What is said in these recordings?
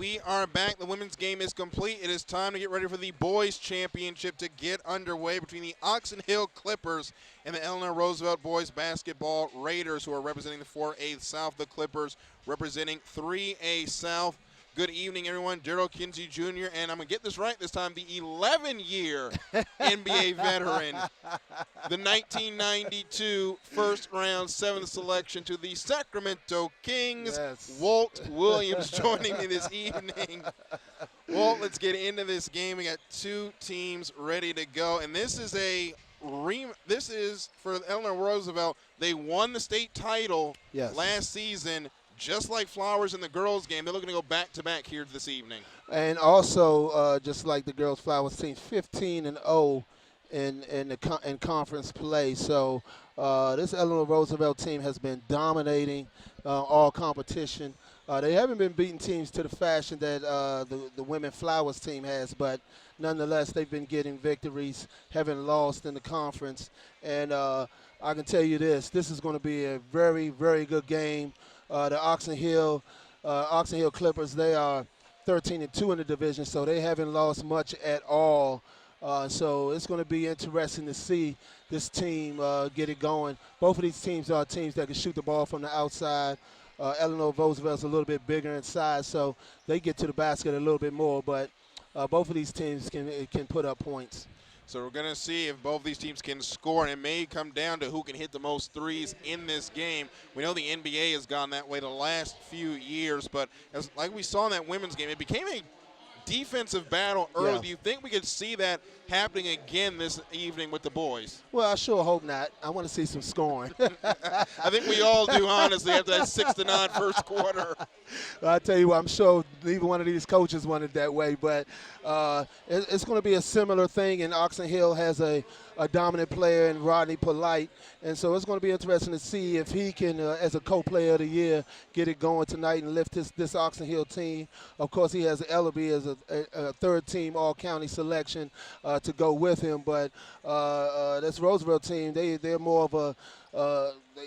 we are back. The women's game is complete. It is time to get ready for the boys' championship to get underway between the Oxon Hill Clippers and the Eleanor Roosevelt Boys Basketball Raiders, who are representing the 4A South. The Clippers representing 3A South. Good evening, everyone. Daryl Kinsey Jr., and I'm going to get this right this time, the 11-year NBA veteran, the 1992 first-round 7th selection to the Sacramento Kings, Yes. Walt Williams, joining me this evening. Walt, let's get into this game. We got two teams ready to go, and this is for Eleanor Roosevelt. They won the state title last season. Just like Flowers in the girls' game, they're looking to go back-to-back here this evening. And also, just like the girls' Flowers team, 15-0 in conference play. So this Eleanor Roosevelt team has been dominating all competition. They haven't been beating teams to the fashion that the women Flowers team has, but nonetheless, they've been getting victories, having lost in the conference. And I can tell you this is going to be a very, very good game. The Oxon Hill Clippers, they are 13-2 in the division, so they haven't lost much at all. So it's going to be interesting to see this team get it going. Both of these teams are teams that can shoot the ball from the outside. Eleanor Roosevelt's a little bit bigger in size, so they get to the basket a little bit more. But both of these teams can put up points. So we're going to see if both these teams can score, and it may come down to who can hit the most threes in this game. We know the NBA has gone that way the last few years, but like we saw in that women's game, it became a defensive battle early. Yeah. Do you think we could see that happening again this evening with the boys? Well, I sure hope not. I want to see some scoring. I think we all do, honestly, after that 6-9 first quarter. I tell you what, I'm sure neither one of these coaches wanted that way, but it's going to be a similar thing, and Oxon Hill has a dominant player in Rodney Polite, and so it's going to be interesting to see if he can, as a co-player of the year, get it going tonight and lift this Oxon Hill team. Of course, he has Ellaby as a third-team all-county selection to go with him, but this Roosevelt team, they're more of a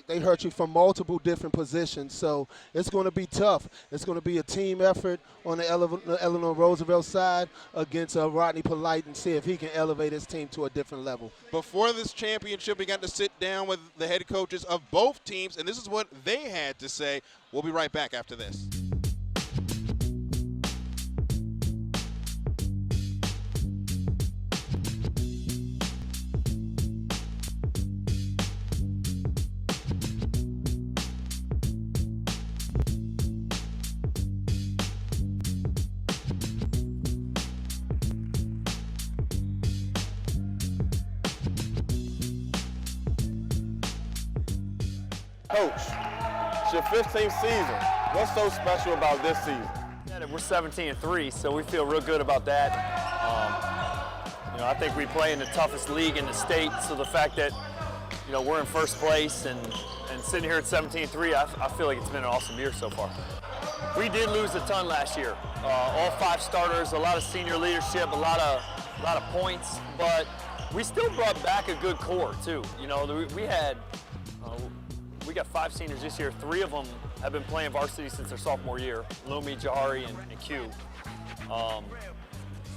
they hurt you from multiple different positions, so it's going to be tough. It's going to be a team effort on the Eleanor Roosevelt side against Rodney Polite and see if he can elevate his team to a different level. Before this championship, we got to sit down with the head coaches of both teams, and this is what they had to say. We'll be right back after this. Coach, it's your 15th season. What's so special about this season? Yeah, we're 17-3, so we feel real good about that. I think we play in the toughest league in the state, so the fact that we're in first place and sitting here at 17-3, I feel like it's been an awesome year so far. We did lose a ton last year. All 5 starters, a lot of senior leadership, a lot of points, but we still brought back a good core too. We got 5 seniors this year. 3 of them have been playing varsity since their sophomore year, Lumi, Jahari, and Q.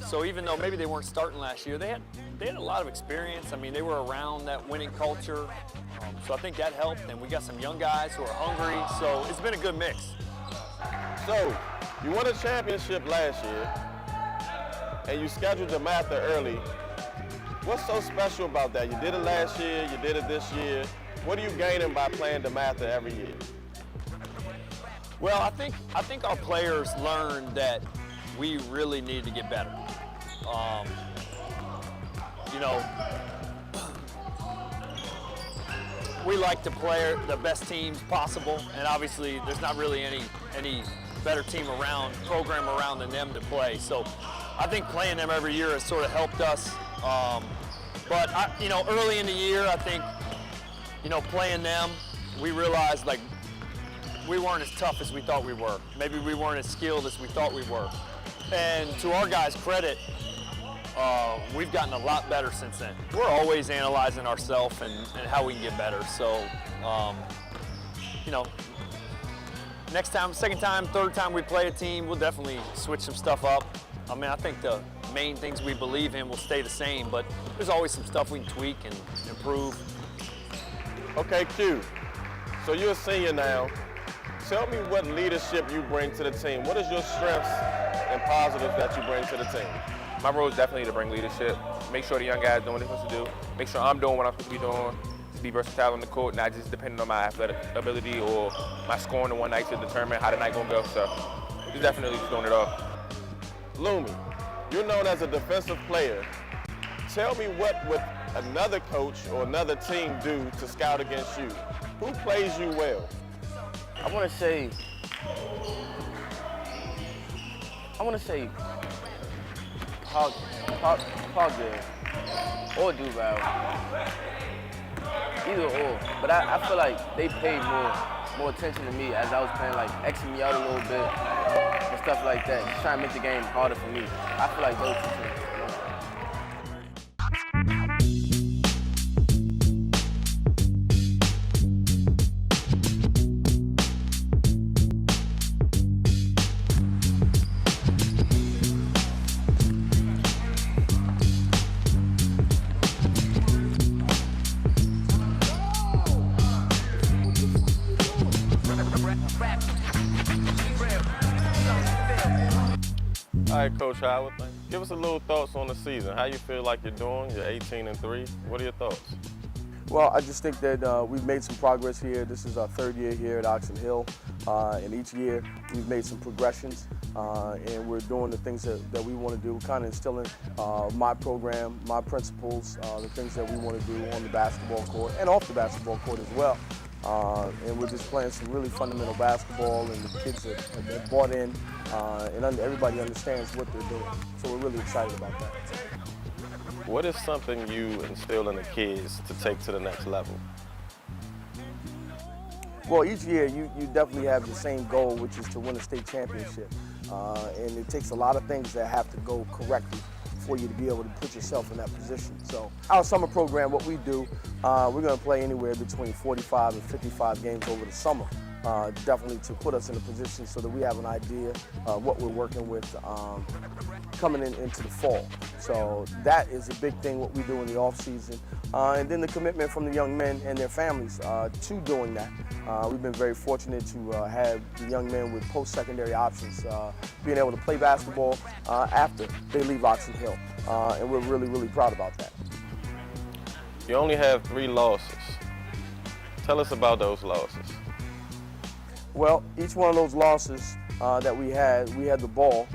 So even though maybe they weren't starting last year, they had a lot of experience. I mean, they were around that winning culture. So I think that helped, and we got some young guys who are hungry. So it's been a good mix. So, you won a championship last year, and you scheduled DeMatha early. What's so special about that? You did it last year, you did it this year. What are you gaining by playing DeMatha every year? Well, I think our players learned that we really need to get better. We like to play the best teams possible, and obviously there's not really any better program around than them to play. So I think playing them every year has sort of helped us. But early in the year, I think, playing them, we realized like we weren't as tough as we thought we were. Maybe we weren't as skilled as we thought we were. And to our guys' credit, we've gotten a lot better since then. We're always analyzing ourselves and how we can get better. So, second time, third time we play a team, we'll definitely switch some stuff up. I mean, I think the main things we believe in will stay the same, but there's always some stuff we can tweak and improve. Okay, Q. So you're a senior now. Tell me what leadership you bring to the team. What is your strengths and positives that you bring to the team? My role is definitely to bring leadership, make sure the young guys doing what they're supposed to do, make sure I'm doing what I'm supposed to be doing, to be versatile on the court, not just depending on my athletic ability or my scoring in one night to determine how the night gonna go. So just definitely just doing it all. Lumi, you're known as a defensive player. Tell me what would another coach or another team do to scout against you? Who plays you well? I want to say Pogba or Duval. Either or. But I feel like they paid more attention to me as I was playing, like Xing me out a little bit and stuff like that. Just trying to make the game harder for me. I feel like those two things. All right, Coach Howard, give us a little thoughts on the season. How you feel like you're doing? You're 18-3. What are your thoughts? Well, I just think that we've made some progress here. This is our third year here at Oxon Hill, and each year we've made some progressions, and we're doing the things that we want to do, kind of instilling my program, my principles, the things that we want to do on the basketball court and off the basketball court as well. And we're just playing some really fundamental basketball, and the kids have bought in, and everybody understands what they're doing. So we're really excited about that. What is something you instill in the kids to take to the next level? Well, each year you definitely have the same goal, which is to win a state championship. And it takes a lot of things that have to go correctly for you to be able to put yourself in that position. So our summer program, what we do, we're going to play anywhere between 45 and 55 games over the summer, definitely to put us in a position so that we have an idea of what we're working with coming into the fall. So that is a big thing, what we do in the off season. And then the commitment from the young men and their families to doing that. We've been very fortunate to have the young men with post-secondary options being able to play basketball after they leave Oxon Hill. And we're really, really proud about that. You only have 3 losses. Tell us about those losses. Well, each one of those losses that we had the ball.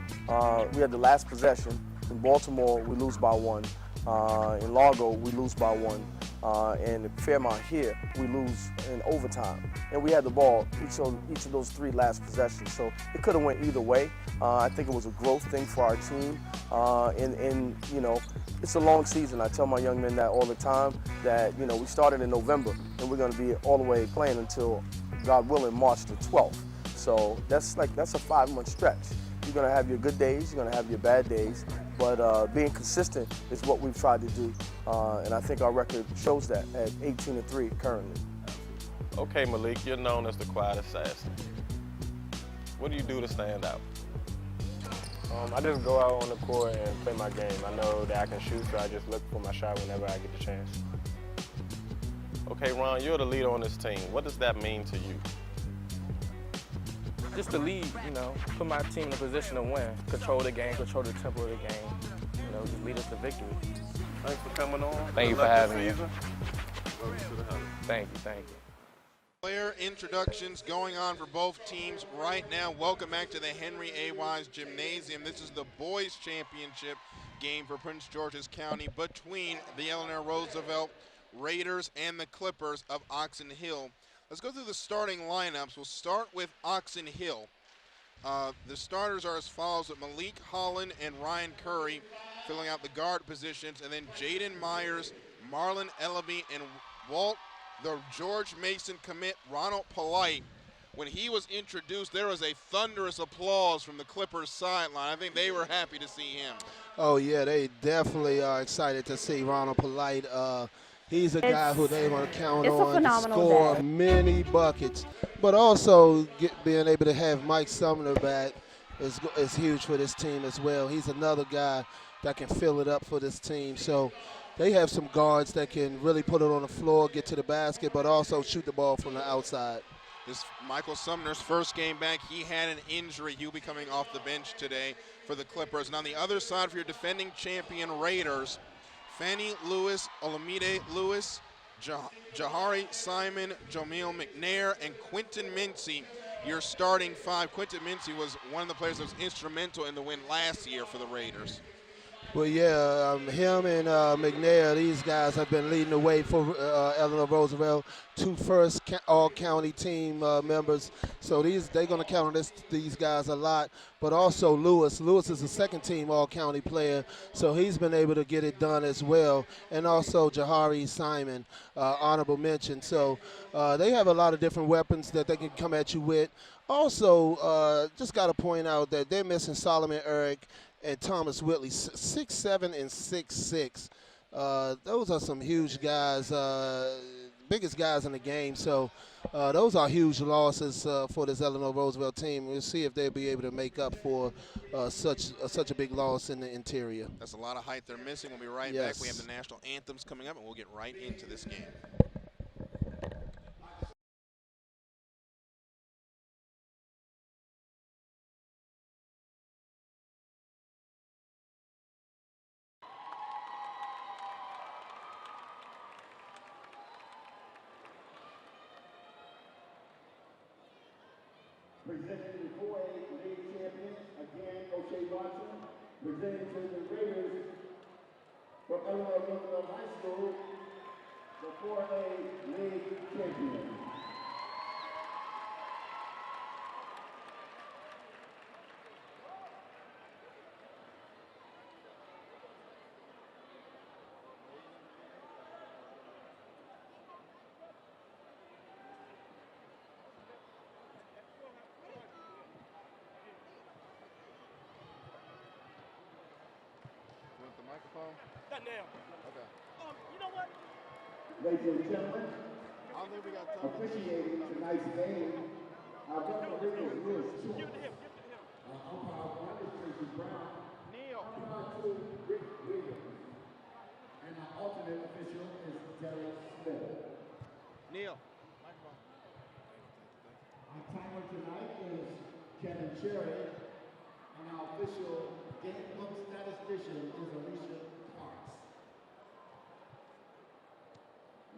We had the last possession. In Baltimore, we lose by 1. In Largo, we lose by 1. And in Fairmont here, we lose in overtime. And we had the ball each of those 3 last possessions. So it could have went either way. I think it was a growth thing for our team. And you know, it's a long season. I tell my young men that all the time, that, you know, we started in November and we're going to be all the way playing until, God willing, March the 12th. So that's a 5-month stretch. You're going to have your good days, you're going to have your bad days, but being consistent is what we've tried to do, and I think our record shows that at 18-3 currently. Okay, Malik, you're known as the quiet assassin. What do you do to stand out? I just go out on the court and play my game. I know that I can shoot, so I just look for my shot whenever I get the chance. Okay, Ron, you're the leader on this team. What does that mean to you? Just to lead, you know, put my team in a position to win, control the game, control the tempo of the game, you know, just lead us to victory. Thanks for coming on. Thank you for having me. Thank you. Player introductions going on for both teams right now. Welcome back to the Henry A. Wise Gymnasium. This is the boys championship game for Prince George's County between the Eleanor Roosevelt Raiders and the Clippers of Oxon Hill. Let's go through the starting lineups. We'll start with Oxon Hill. The starters are as follows, with Malik Holland and Ryan Curry filling out the guard positions, and then Jaden Myers, Marlon Ellaby, and Walt, the George Mason commit, Ronald Polite. When he was introduced, there was a thunderous applause from the Clippers sideline. I think they were happy to see him. Oh, yeah, they definitely are excited to see Ronald Polite. He's a guy who they're going to count it's a on to phenomenal score day. many buckets. But also being able to have Mike Sumner back is huge for this team as well. He's another guy that can fill it up for this team. So they have some guards that can really put it on the floor, get to the basket, but also shoot the ball from the outside. This Michael Sumner's first game back. He had an injury. He'll be coming off the bench today for the Clippers. And on the other side for your defending champion Raiders, Fannie Lewis, Olamide Lewis, Jahari Simon, Jamil McNair, and Quentin Mincy, your starting five. Quentin Mincy was one of the players that was instrumental in the win last year for the Raiders. Well, yeah, him and McNair, these guys have been leading the way for Eleanor Roosevelt, 2 first all-county team members. So they're going to count on these guys a lot. But also Lewis. Lewis is a second-team all-county player, so he's been able to get it done as well. And also Jahari Simon, honorable mention. So they have a lot of different weapons that they can come at you with. Also, just got to point out that they're missing Solomon Eric and Thomas Whitley, 6'7" and 6'6". Those are some huge guys, biggest guys in the game. So those are huge losses for this Eleanor Roosevelt team. We'll see if they'll be able to make up for such a big loss in the interior. That's a lot of height they're missing. We'll be right back. We have the national anthems coming up, and we'll get right into this game. Presenting the 4A league champions, again, O'Shea Watson. Presenting to the Raiders from Eleanor Roosevelt High School, the 4A league champions. Microphone? That now. Okay. You know what? Ladies and gentlemen, officiating tonight's game, our referee is Lewis Choice. Umpire 1 is Tracy Brown. Umpire 2, Rick Williams. And our alternate official is Derek Smith. Neil. Our timer tonight is Kevin Cherry. And our official game book statistician is Alicia Parks.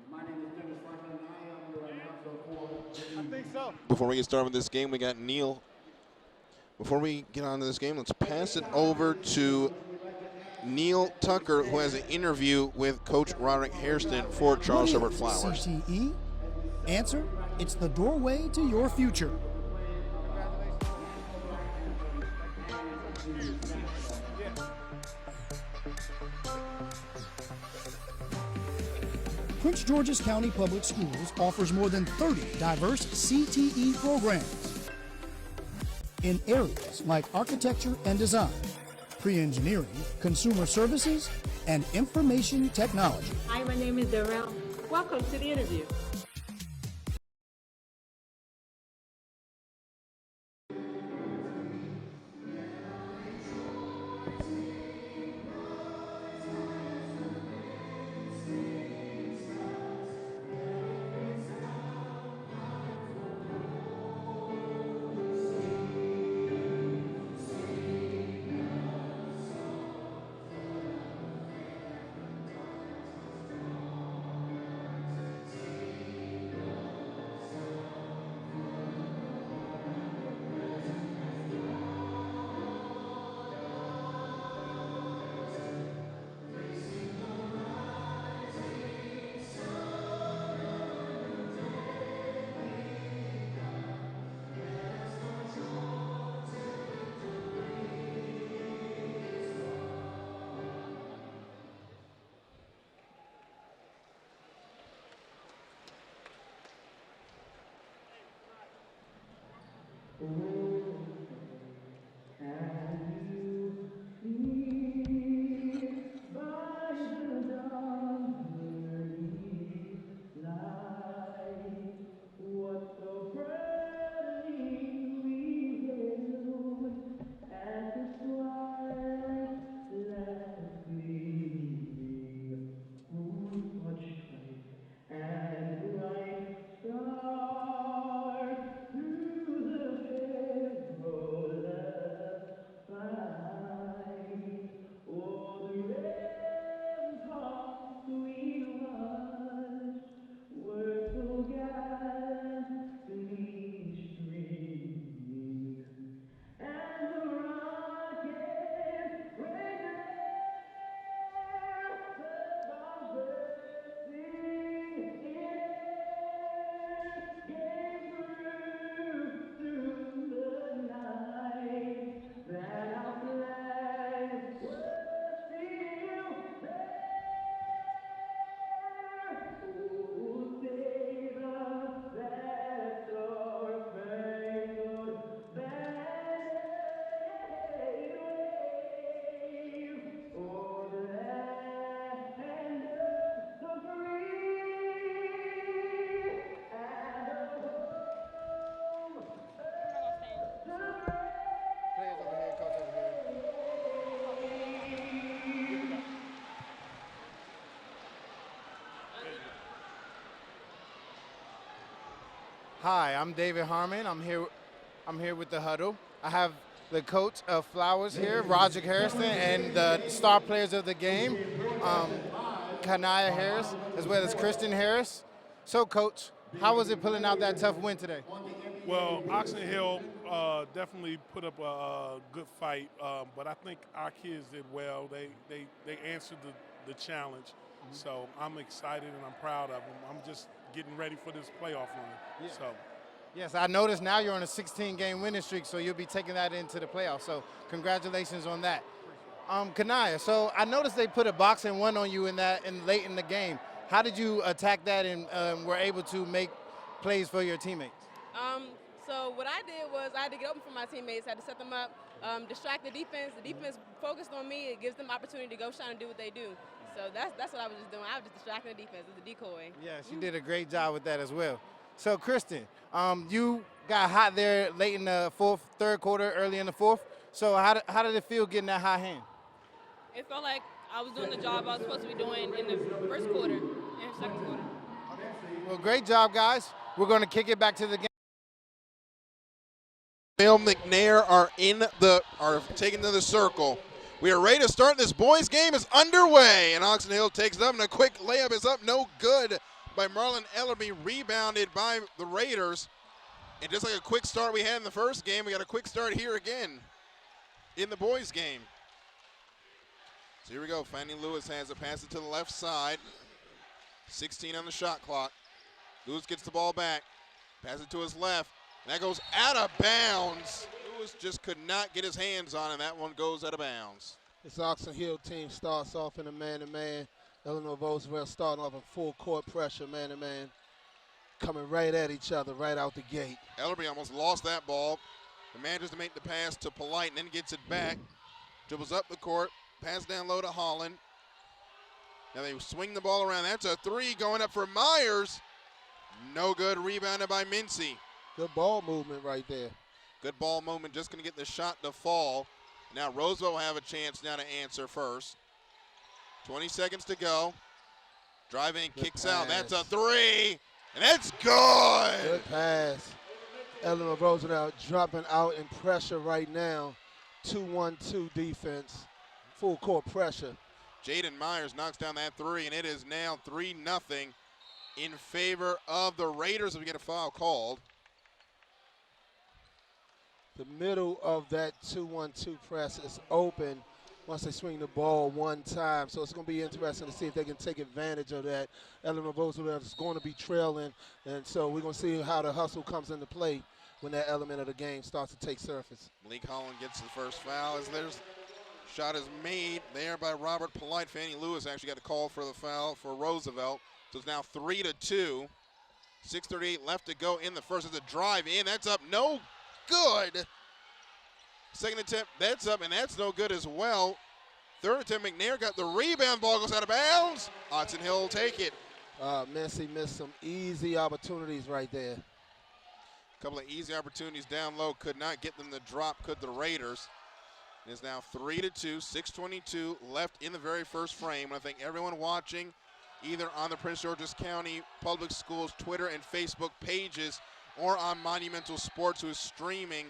My name is Dennis Franklin, and I am your announcer for... I think so. Before we get started with this game, we got Neil. Before we get on to this game, let's pass it over to Neil Tucker, who has an interview with Coach Roderick Hairston for Charles Herbert Flowers. CTE? Answer, it's the doorway to your future. Prince George's County Public Schools offers more than 30 diverse CTE programs in areas like architecture and design, pre-engineering, consumer services, and information technology. Hi, my name is Darrell. Welcome to the interview. I'm David Harmon. I'm here with the huddle. I have the coach of Flowers here, Roger Harrison, and the star players of the game, Kanaya Harris, as well as Kristen Harris. So, Coach, how was it pulling out that tough win today? Well, Oxon Hill definitely put up a good fight, but I think our kids did well. They answered the challenge, so I'm excited and I'm proud of them. I'm just getting ready for this playoff run. Yeah. So. Yes, I noticed now you're on a 16-game winning streak, so you'll be taking that into the playoffs. So congratulations on that. Kanaya, so I noticed they put a boxing one on you late in the game. How did you attack that and were able to make plays for your teammates? So what I did was I had to get open for my teammates, had to set them up, distract the defense. The defense focused on me. It gives them opportunity to go shine and do what they do. So that's what I was just doing. I was just distracting the defense as a decoy. Yes, you did a great job with that as well. So, Kristen, you got hot there late in the third quarter, early in the fourth. So how did it feel getting that hot hand? It felt like I was doing the job I was supposed to be doing in the first quarter and second quarter. Well, great job, guys. We're going to kick it back to the game. Jamel McNair are taken to the circle. We are ready to start. This boys' game is underway, and Oxon Hill takes it up, and a quick layup is up, no good by Marlon Ellerby, rebounded by the Raiders. And just like a quick start we had in the first game, we got a quick start here again in the boys' game. So here we go. Fannie Lewis has it, pass it to the left side. 16 on the shot clock. Lewis gets the ball back, pass it to his left. And that goes out of bounds. Lewis just could not get his hands on it. That one goes out of bounds. This Oxon Hill team starts off in a man-to-man. Eleanor Roosevelt starting off in full court pressure, man-to-man. Coming right at each other right out the gate. Ellerby almost lost that ball. But manages to make the pass to Polite and then gets it back. Dribbles up the court. Pass down low to Holland. Now they swing the ball around. That's a three going up for Myers. No good. Rebounded by Mincy. Good ball movement right there. Good ball movement. Just going to get the shot to fall. Now Roosevelt will have a chance now to answer first. 20 seconds to go. Drive in, kicks out. That's a three. And that's good. Good pass. Eleanor Roosevelt dropping out in pressure right now. 2-1-2 defense. Full court pressure. Jaden Myers knocks down that three, and it is now 3-0 in favor of the Raiders if we get a foul called. The middle of that 2-1-2 press is open once they swing the ball one time. So it's going to be interesting to see if they can take advantage of that. Eleanor Roosevelt is going to be trailing, and so we're going to see how the hustle comes into play when that element of the game starts to take surface. Malik Holland gets the first foul as there's shot is made there by Robert Polite. Fannie Lewis actually got a call for the foul for Roosevelt. So it's now 3-2. 6:38 left to go in the first. It's a drive in. That's up. No good. Second attempt, that's up, and that's no good as well. Third attempt, McNair got the rebound. Ball goes out of bounds. Oxon Hill will take it. Mincy missed some easy opportunities right there. A couple of easy opportunities down low. Could not get them to drop, could the Raiders. It is now 3-2, 6:22 left in the very first frame. And I think everyone watching, either on the Prince George's County Public Schools Twitter and Facebook pages or on Monumental Sports, who is streaming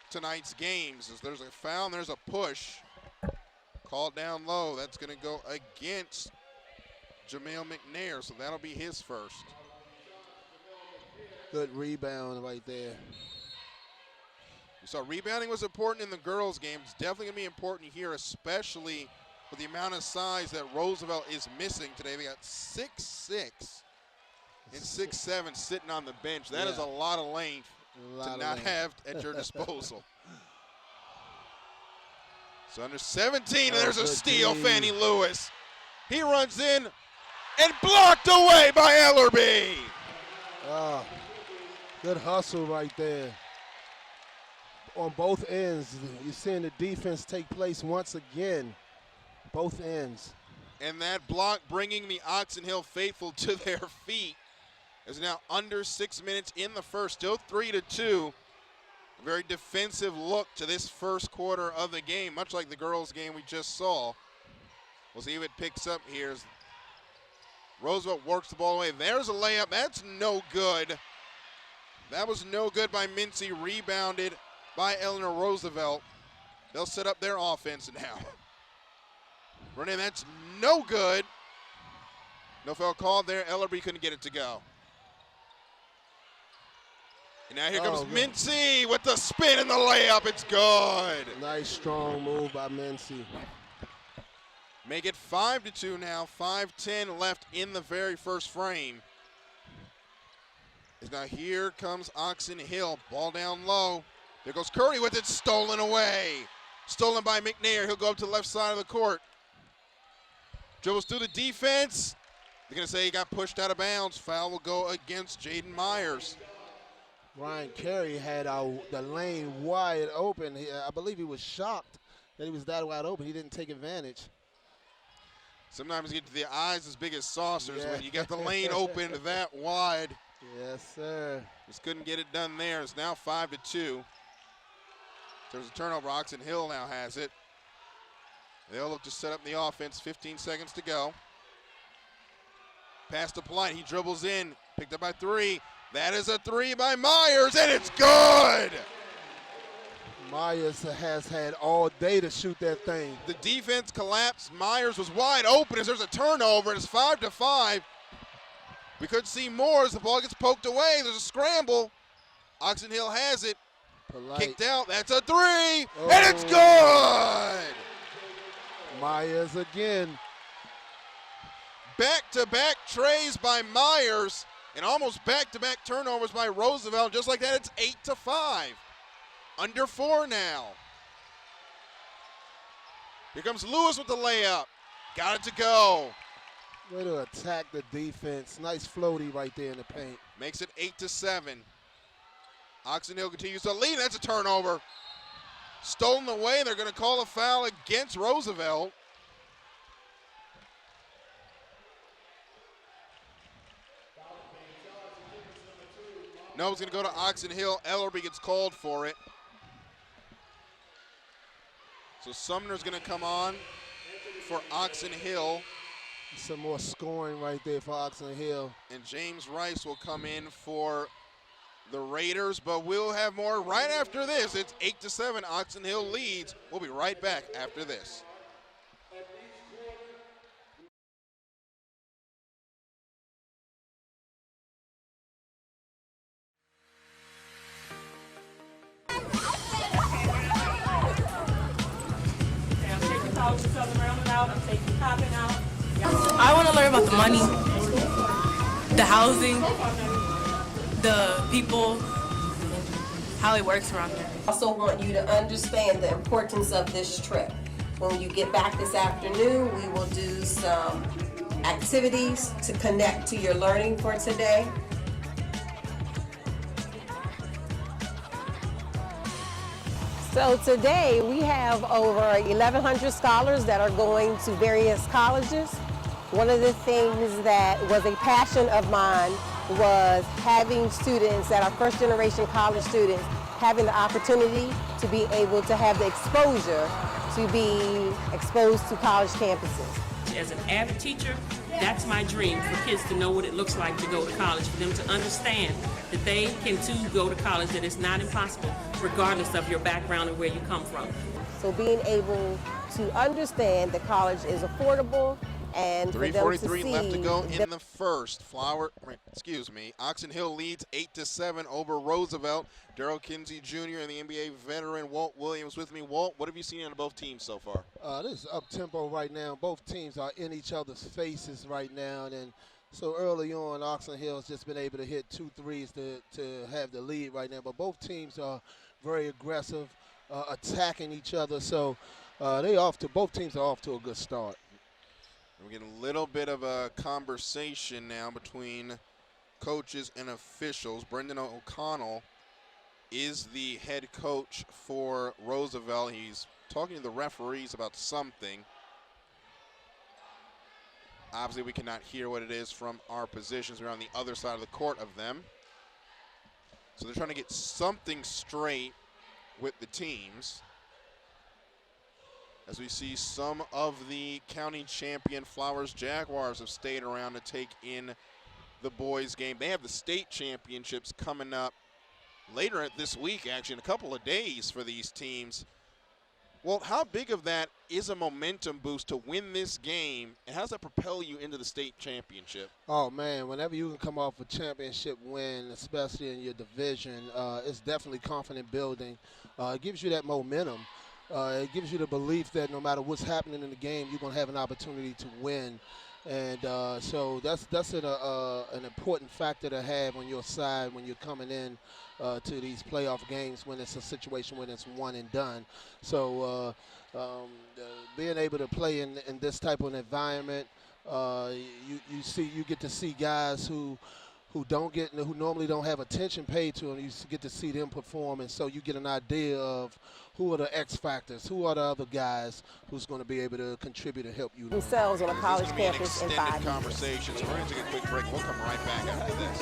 tonight's games. As there's a foul and there's a push. Called down low. That's going to go against Jamel McNair, so that'll be his first. Good rebound right there. So rebounding was important in the girls' game. It's definitely going to be important here, especially with the amount of size that Roosevelt is missing today. They got 6'6" and 6'7" sitting on the bench. That is a lot of length to not have at your disposal. So under 17, and there's a steal, Fannie Lewis. He runs in and blocked away by Ellerby. Good hustle right there. On both ends, you're seeing the defense take place once again. Both ends. And that block bringing the Oxon Hill faithful to their feet. Is now under 6 minutes in the first, still 3-2. A very defensive look to this first quarter of the game, much like the girls' game we just saw. We'll see if it picks up here. Roosevelt works the ball away. There's a layup. That's no good. That was no good by Mincy, rebounded by Eleanor Roosevelt. They'll set up their offense now. Renee, that's no good. No foul called there. Ellerby couldn't get it to go. And now here comes Mincy with the spin and the layup. It's good. Nice strong move by Mincy. Make it 5-2 now. 5:10 left in the very first frame. Now here comes Oxon Hill. Ball down low. There goes Curry with it. Stolen away. Stolen by McNair. He'll go up to the left side of the court. Dribbles through the defense. They're going to say he got pushed out of bounds. Foul will go against Jaden Myers. Ryan Carey had the lane wide open. I believe he was shocked that he was that wide open. He didn't take advantage. Sometimes you get to the eyes as big as saucers when you got the lane open that wide. Yes, sir. Just couldn't get it done there. It's now 5-2. There's a turnover. Oxon Hill now has it. They'll look to set up the offense. 15 seconds to go. Pass to Polite. He dribbles in. Picked up by 3. That is a 3 by Myers, and it's good! Myers has had all day to shoot that thing. The defense collapsed. Myers was wide open as there's a turnover. It's 5-5. We could see more as the ball gets poked away. There's a scramble. Oxon Hill has it. Polite. Kicked out. That's a 3, and it's good! Myers again. Back-to-back trays by Myers, and almost back-to-back turnovers by Roosevelt. Just like that, it's 8-5. Under 4 now. Here comes Lewis with the layup. Got it to go. Way to attack the defense. Nice floaty right there in the paint. Makes it 8-7. Oxon Hill continues to lead. That's a turnover. Stolen away. They're going to call a foul against Roosevelt. No, it's going to go to Oxon Hill. Ellerby gets called for it. So Sumner's going to come on for Oxon Hill. Some more scoring right there for Oxon Hill. And James Rice will come in for the Raiders, but we'll have more right after this. It's 8-7. Oxon Hill leads. We'll be right back after this. I want to learn about the money, the housing, the people, how it works around here. I also want you to understand the importance of this trip. When you get back this afternoon, we will do some activities to connect to your learning for today. So today we have over 1,100 scholars that are going to various colleges. One of the things that was a passion of mine was having students that are first generation college students having the opportunity to be able to have the exposure to be exposed to college campuses. As an avid teacher, that's my dream for kids to know what it looks like to go to college, for them to understand that they can too go to college, that it's not impossible regardless of your background and where you come from. So being able to understand that college is affordable and for them to 3:43 see left to go in the first. Oxon Hill leads 8-7 over Roosevelt. Darrell Kinsey Jr. and the NBA veteran Walt Williams with me. Walt, what have you seen out of both teams so far? This is up-tempo right now. Both teams are in each other's faces right now. And so early on, Oxon Hill has just been able to hit 2 threes to have the lead right now. But both teams are very aggressive, attacking each other. So both teams are off to a good start. We're getting a little bit of a conversation now between coaches and officials. Brendan O'Connell is the head coach for Roosevelt. He's talking to the referees about something. Obviously, we cannot hear what it is from our positions. We're on the other side of the court of them. So they're trying to get something straight with the teams. As we see some of the county champion Flowers Jaguars have stayed around to take in the boys game. They have the state championships coming up later this week, actually, in a couple of days for these teams. Well, how big of that is a momentum boost to win this game, and how does that propel you into the state championship? Oh, man, whenever you can come off a championship win, especially in your division, it's definitely confident building. It gives you that momentum. It gives you the belief that no matter what's happening in the game, you're going to have an opportunity to win. And so that's an important factor to have on your side when you're coming in to these playoff games when it's a situation when it's one and done. So being able to play in this type of environment, you get to see guys who normally don't have attention paid to them. You get to see them perform, and so you get an idea of who are the X factors, who are the other guys who's going to be able to contribute and help you. Themselves on a college campus in 5 years. Conversation. So we're going to take a quick break. We'll come right back after this.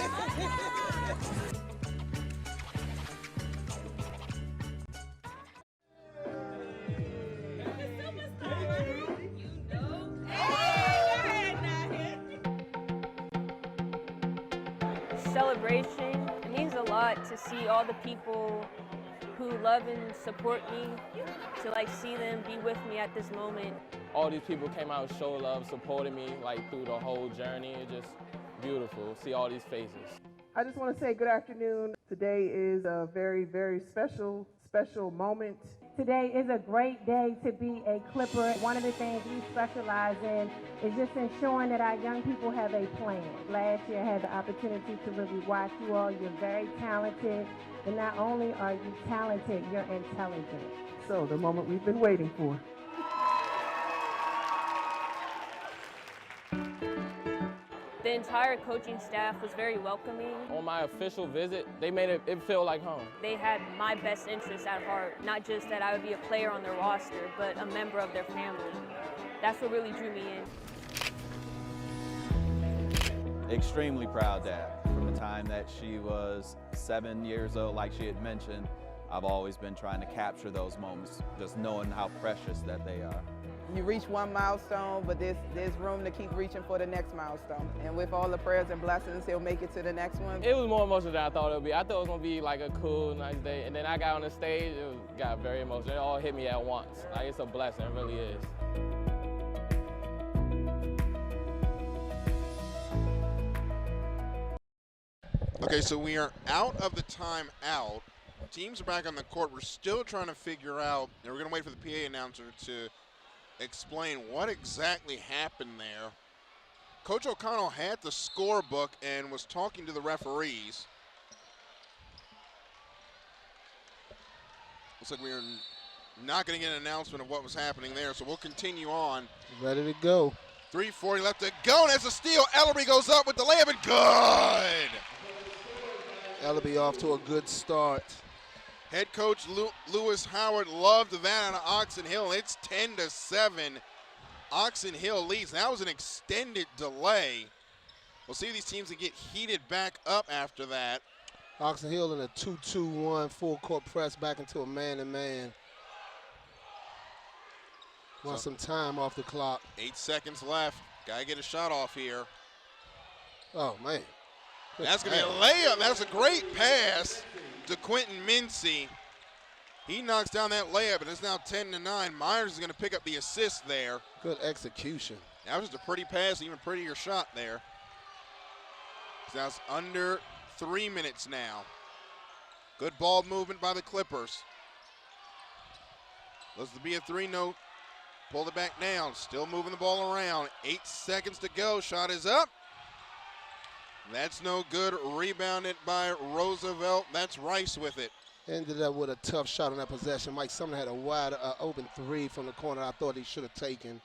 Celebration. It means a lot to see all the people who love and support me, to like see them be with me at this moment. All these people came out and showed love, supported me like through the whole journey. It's just beautiful. See all these faces. I just want to say good afternoon. Today is a very, very special moment. Today is a great day to be a Clipper. One of the things we specialize in is just ensuring that our young people have a plan. Last year I had the opportunity to really watch you all. You're very talented, and not only are you talented, you're intelligent. So the moment we've been waiting for. The entire coaching staff was very welcoming. On my official visit, they made it feel like home. They had my best interests at heart, not just that I would be a player on their roster, but a member of their family. That's what really drew me in. Extremely proud dad. From the time that she was 7 years old, like she had mentioned, I've always been trying to capture those moments, just knowing how precious that they are. You reach one milestone, but there's room to keep reaching for the next milestone. And with all the prayers and blessings, he'll make it to the next one. It was more emotional than I thought it would be. I thought it was going to be like a cool, nice day. And then I got on the stage, got very emotional. It all hit me at once. Like, it's a blessing, it really is. Okay, so we are out of the timeout. Teams are back on the court. We're still trying to figure out, and we're going to wait for the PA announcer to explain what exactly happened there. Coach O'Connell had the scorebook and was talking to the referees. Looks like we are not going to get an announcement of what was happening there, so we'll continue on. Ready to go. 3:40 left to go, and as a steal, Ellerby goes up with the layup, and good! Ellerby off to a good start. Head coach Lewis Howard loved that out of Oxon Hill. It's 10-7. Oxon Hill leads. That was an extended delay. We'll see if these teams can get heated back up after that. Oxon Hill in a 2-2-1 full court press back into a man-to-man. Want some time off the clock. 8 seconds left. Gotta get a shot off here. Oh, man. That's going to be a layup. That's a great pass to Quentin Mincy. He knocks down that layup, and it's now 10-9. Myers is going to pick up the assist there. Good execution. That was just a pretty pass, even prettier shot there. So that's under 3 minutes now. Good ball movement by the Clippers. Looks to be a 3-note. Pulled it back down. Still moving the ball around. 8 seconds to go. Shot is up. That's no good. Rebounded by Roosevelt. That's Rice with it. Ended up with a tough shot on that possession. Mike Sumner had a wide open three from the corner I thought he should have taken.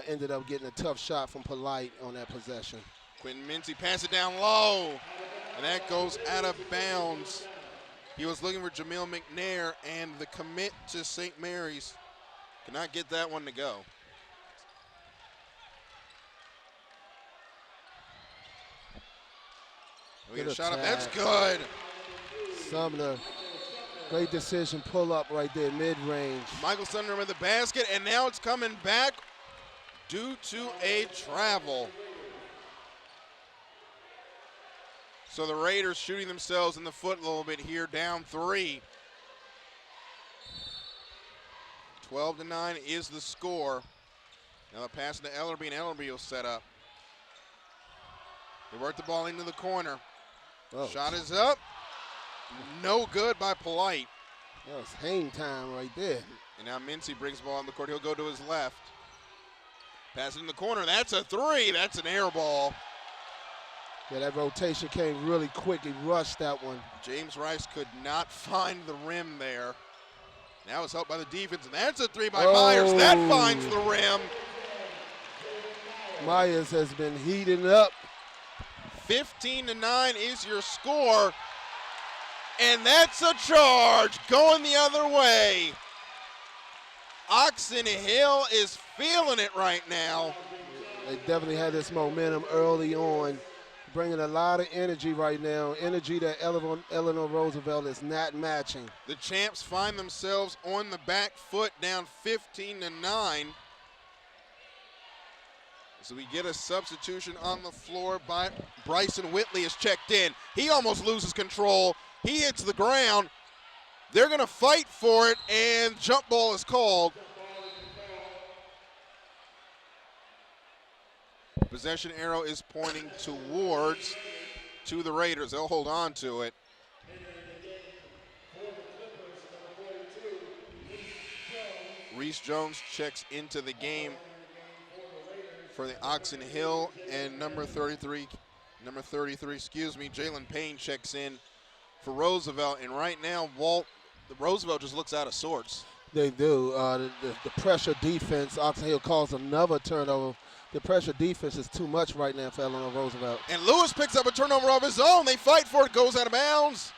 Ended up getting a tough shot from Polite on that possession. Quentin Mincy pass it down low, and that goes out of bounds. He was looking for Jamil McNair, and the commit to St. Mary's cannot get that one to go. We get a shot up. That's good. Sumner, great decision. Pull up right there, mid-range. Michael Sumner with the basket, and now it's coming back due to a travel. So the Raiders shooting themselves in the foot a little bit here, down 3. 12-9 is the score. Now the pass to Ellerby, and Ellerby will set up. They work the ball into the corner. Oh. Shot is up. No good by Polite. That was hang time right there. And now Mincy brings the ball on the court. He'll go to his left. Pass it in the corner. That's a 3. That's an air ball. Yeah, that rotation came really quick. He rushed that one. James Rice could not find the rim there. Now it's helped by the defense, and that's a 3 by Myers. That finds the rim. Myers has been heating up. 15-9 is your score. And that's a charge going the other way. Oxon Hill is feeling it right now. They definitely had this momentum early on, bringing a lot of energy right now, energy that Eleanor Roosevelt is not matching. The champs find themselves on the back foot, down 15-9. So we get a substitution on the floor by Bryson Whitley is checked in. He almost loses control. He hits the ground. They're going to fight for it, and jump ball is called. Possession arrow is pointing to the Raiders. They'll hold on to it. Reese Jones checks into the game for the Oxon Hill, and number 33, Jalen Payne checks in for Roosevelt. And right now, the Roosevelt just looks out of sorts. They do. The pressure defense, Oxon Hill calls another turnover. The pressure defense is too much right now for Eleanor Roosevelt. And Lewis picks up a turnover of his own. They fight for it, goes out of bounds.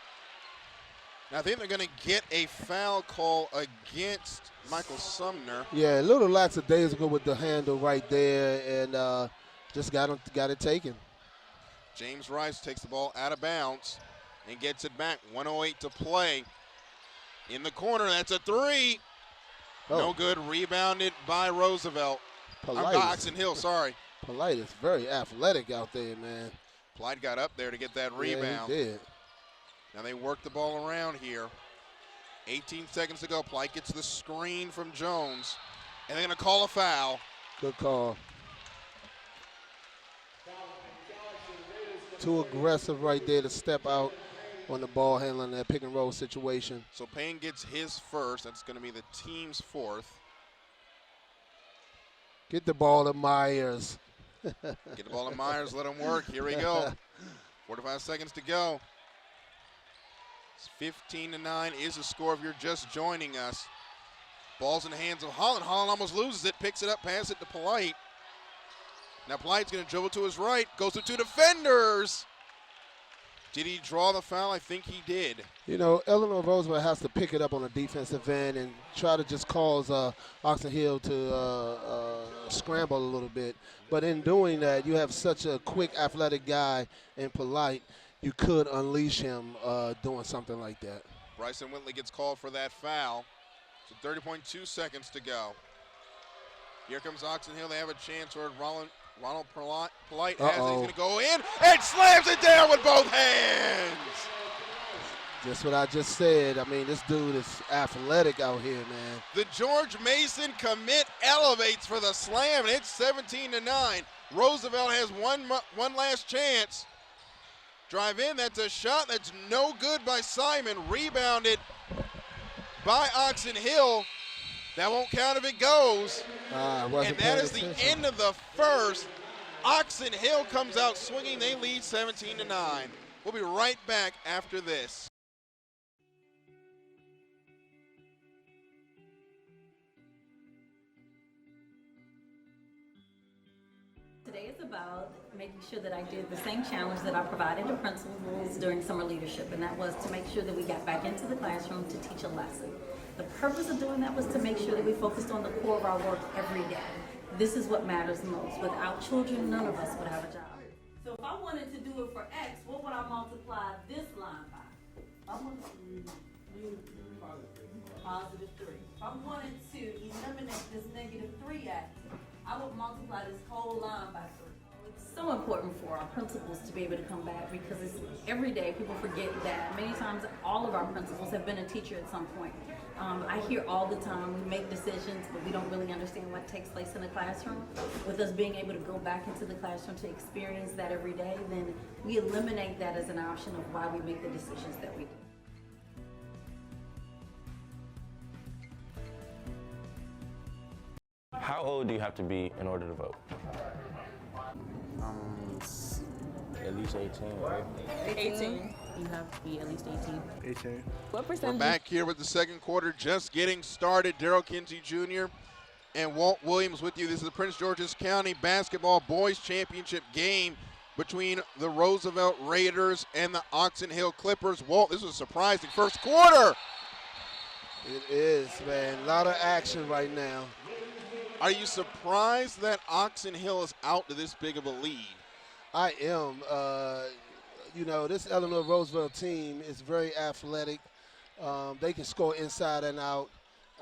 Now I think they're going to get a foul call against Michael Sumner. Yeah, a little lackadaisical with the handle right there, and just got it taken. James Rice takes the ball out of bounds and gets it back. 1:08 to play. In the corner, that's a 3. Oh. No good, rebounded by Roosevelt. Polite. Oxon Hill, sorry. Polite is very athletic out there, man. Polite got up there to get that rebound. Yeah, he did. Now they work the ball around here. 18 seconds to go. Polite gets the screen from Jones, and they're going to call a foul. Good call. Too aggressive right there to step out on the ball handling that pick and roll situation. So Payne gets his first. That's going to be the team's 4th. Get the ball to Myers. Get the ball to Myers. Let him work. Here we go. 45 seconds to go. It's 15-9 is the score if you're just joining us. Ball's in the hands of Holland. Holland almost loses it. Picks it up. Pass it to Polite. Now Polite's going to dribble to his right. Goes to 2 defenders. Did he draw the foul? I think he did. You know, Eleanor Roosevelt has to pick it up on the defensive end and try to just cause Oxon Hill to scramble a little bit. But in doing that, you have such a quick, athletic guy in Polite. You could unleash him doing something like that. Bryson Whitley gets called for that foul. So 30.2 seconds to go. Here comes Oxon Hill. They have a chance where Ronald Polite has it. He's going to go in and slams it down with both hands. Just what I just said. I mean, this dude is athletic out here, man. The George Mason commit elevates for the slam, and it's 17-9. Roosevelt has one last chance. Drive in. That's a shot that's no good by Simon. Rebounded by Oxon Hill. That won't count if it goes. And that is the end of the first. Oxon Hill comes out swinging. They lead 17-9. We'll be right back after this. Today is about making sure that I did the same challenge that I provided to principals during summer leadership, and that was to make sure that we got back into the classroom to teach a lesson. The purpose of doing that was to make sure that we focused on the core of our work every day. This is what matters most. Without children, none of us would have a job. So if I wanted to do it for X, what would I multiply this line by? I want positive 3. If I wanted to eliminate this negative 3x, I would multiply this whole line by 3. It's so important for our principals to be able to come back, because it's every day people forget that many times all of our principals have been a teacher at some point. I hear all the time we make decisions, but we don't really understand what takes place in the classroom. With us being able to go back into the classroom to experience that every day, then we eliminate that as an option of why we make the decisions that we do. How old do you have to be in order to vote? At least 18, right? 18. You have to be at least 18. 18. What We're percentage? back here with the second quarter just getting started. Daryl Kinsey Jr. and Walt Williams with you. This is the Prince George's County Basketball Boys Championship game between the Roosevelt Raiders and the Oxon Hill Clippers. Walt, this was a surprising first quarter. It is, man. A lot of action right now. Are you surprised that Oxon Hill is out to this big of a lead? I am. You know, this Eleanor Roosevelt team is very athletic. They can score inside and out.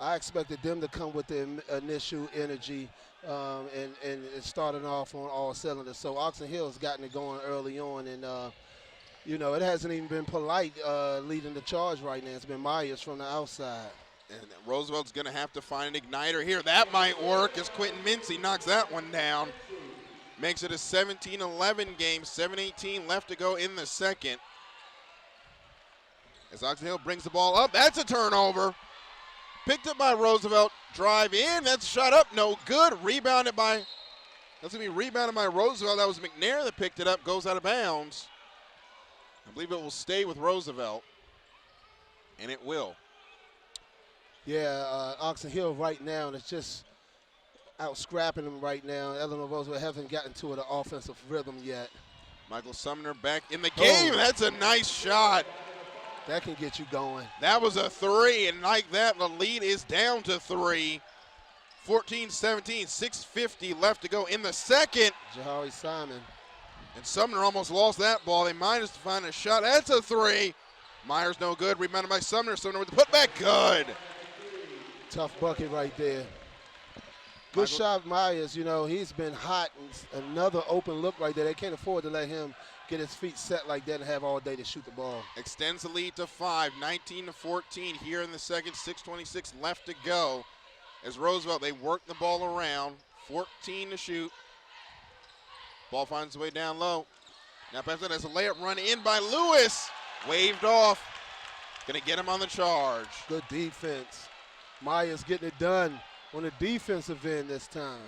I expected them to come with the initial energy and starting off on all cylinders. So Oxon Hill has gotten it going early on, and you know, it hasn't even been Polite leading the charge right now. It's been Myers from the outside. And Roosevelt's going to have to find an igniter here. That might work as Quentin Mincy knocks that one down. Makes it a 17-11 game, 7:18 left to go in the second. As Oxon Hill brings the ball up, that's a turnover. Picked up by Roosevelt, drive in, that's shot up, no good. Rebounded by, that's going to be rebounded by Roosevelt. That was McNair that picked it up, goes out of bounds. I believe it will stay with Roosevelt, and it will. Yeah, Oxon Hill right now, and it's just out scrapping them right now. Eleanor Roosevelt hasn't gotten to the offensive rhythm yet. Michael Sumner back in the game. Oh. That's a nice shot. That can get you going. That was a three, and like that, the lead is down to three. 14-17, 6:50 left to go in the second. Jahari Simon. And Sumner almost lost that ball. They managed to find a shot. That's a three. Myers no good. Rebounded by Sumner. Sumner with the putback. Good. Tough bucket right there. Good shot, Myers. You know, he's been hot. And another open look right there. They can't afford to let him get his feet set like that and have all day to shoot the ball. Extends the lead to 5, 19-14 here in the second. 6:26 left to go. As Roosevelt, they work the ball around. 14 to shoot. Ball finds its way down low. Now pass it as a layup run in by Lewis. Waved off. Gonna get him on the charge. Good defense. Myers getting it done on the defensive end this time.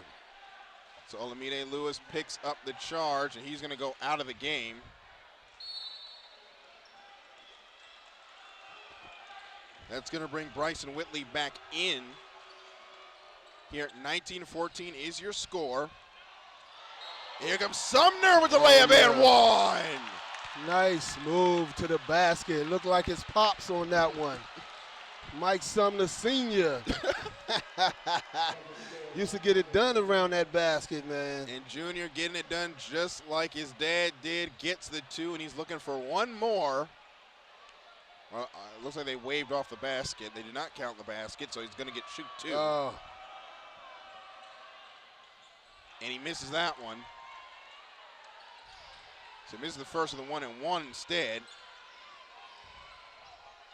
So Olamide Lewis picks up the charge, and he's gonna go out of the game. That's gonna bring Bryson Whitley back in. Here, 19-14 is your score. Here comes Sumner with the layup and one. Nice move to the basket. It looked like his pops on that one. Mike Sumner Sr. Used to get it done around that basket, man. And Junior getting it done just like his dad did. Gets the two, and he's looking for one more. Well, it looks like they waved off the basket. They did not count the basket, so he's going to shoot two. Oh. And he misses that one. So he misses the first of the 1-and-1 instead.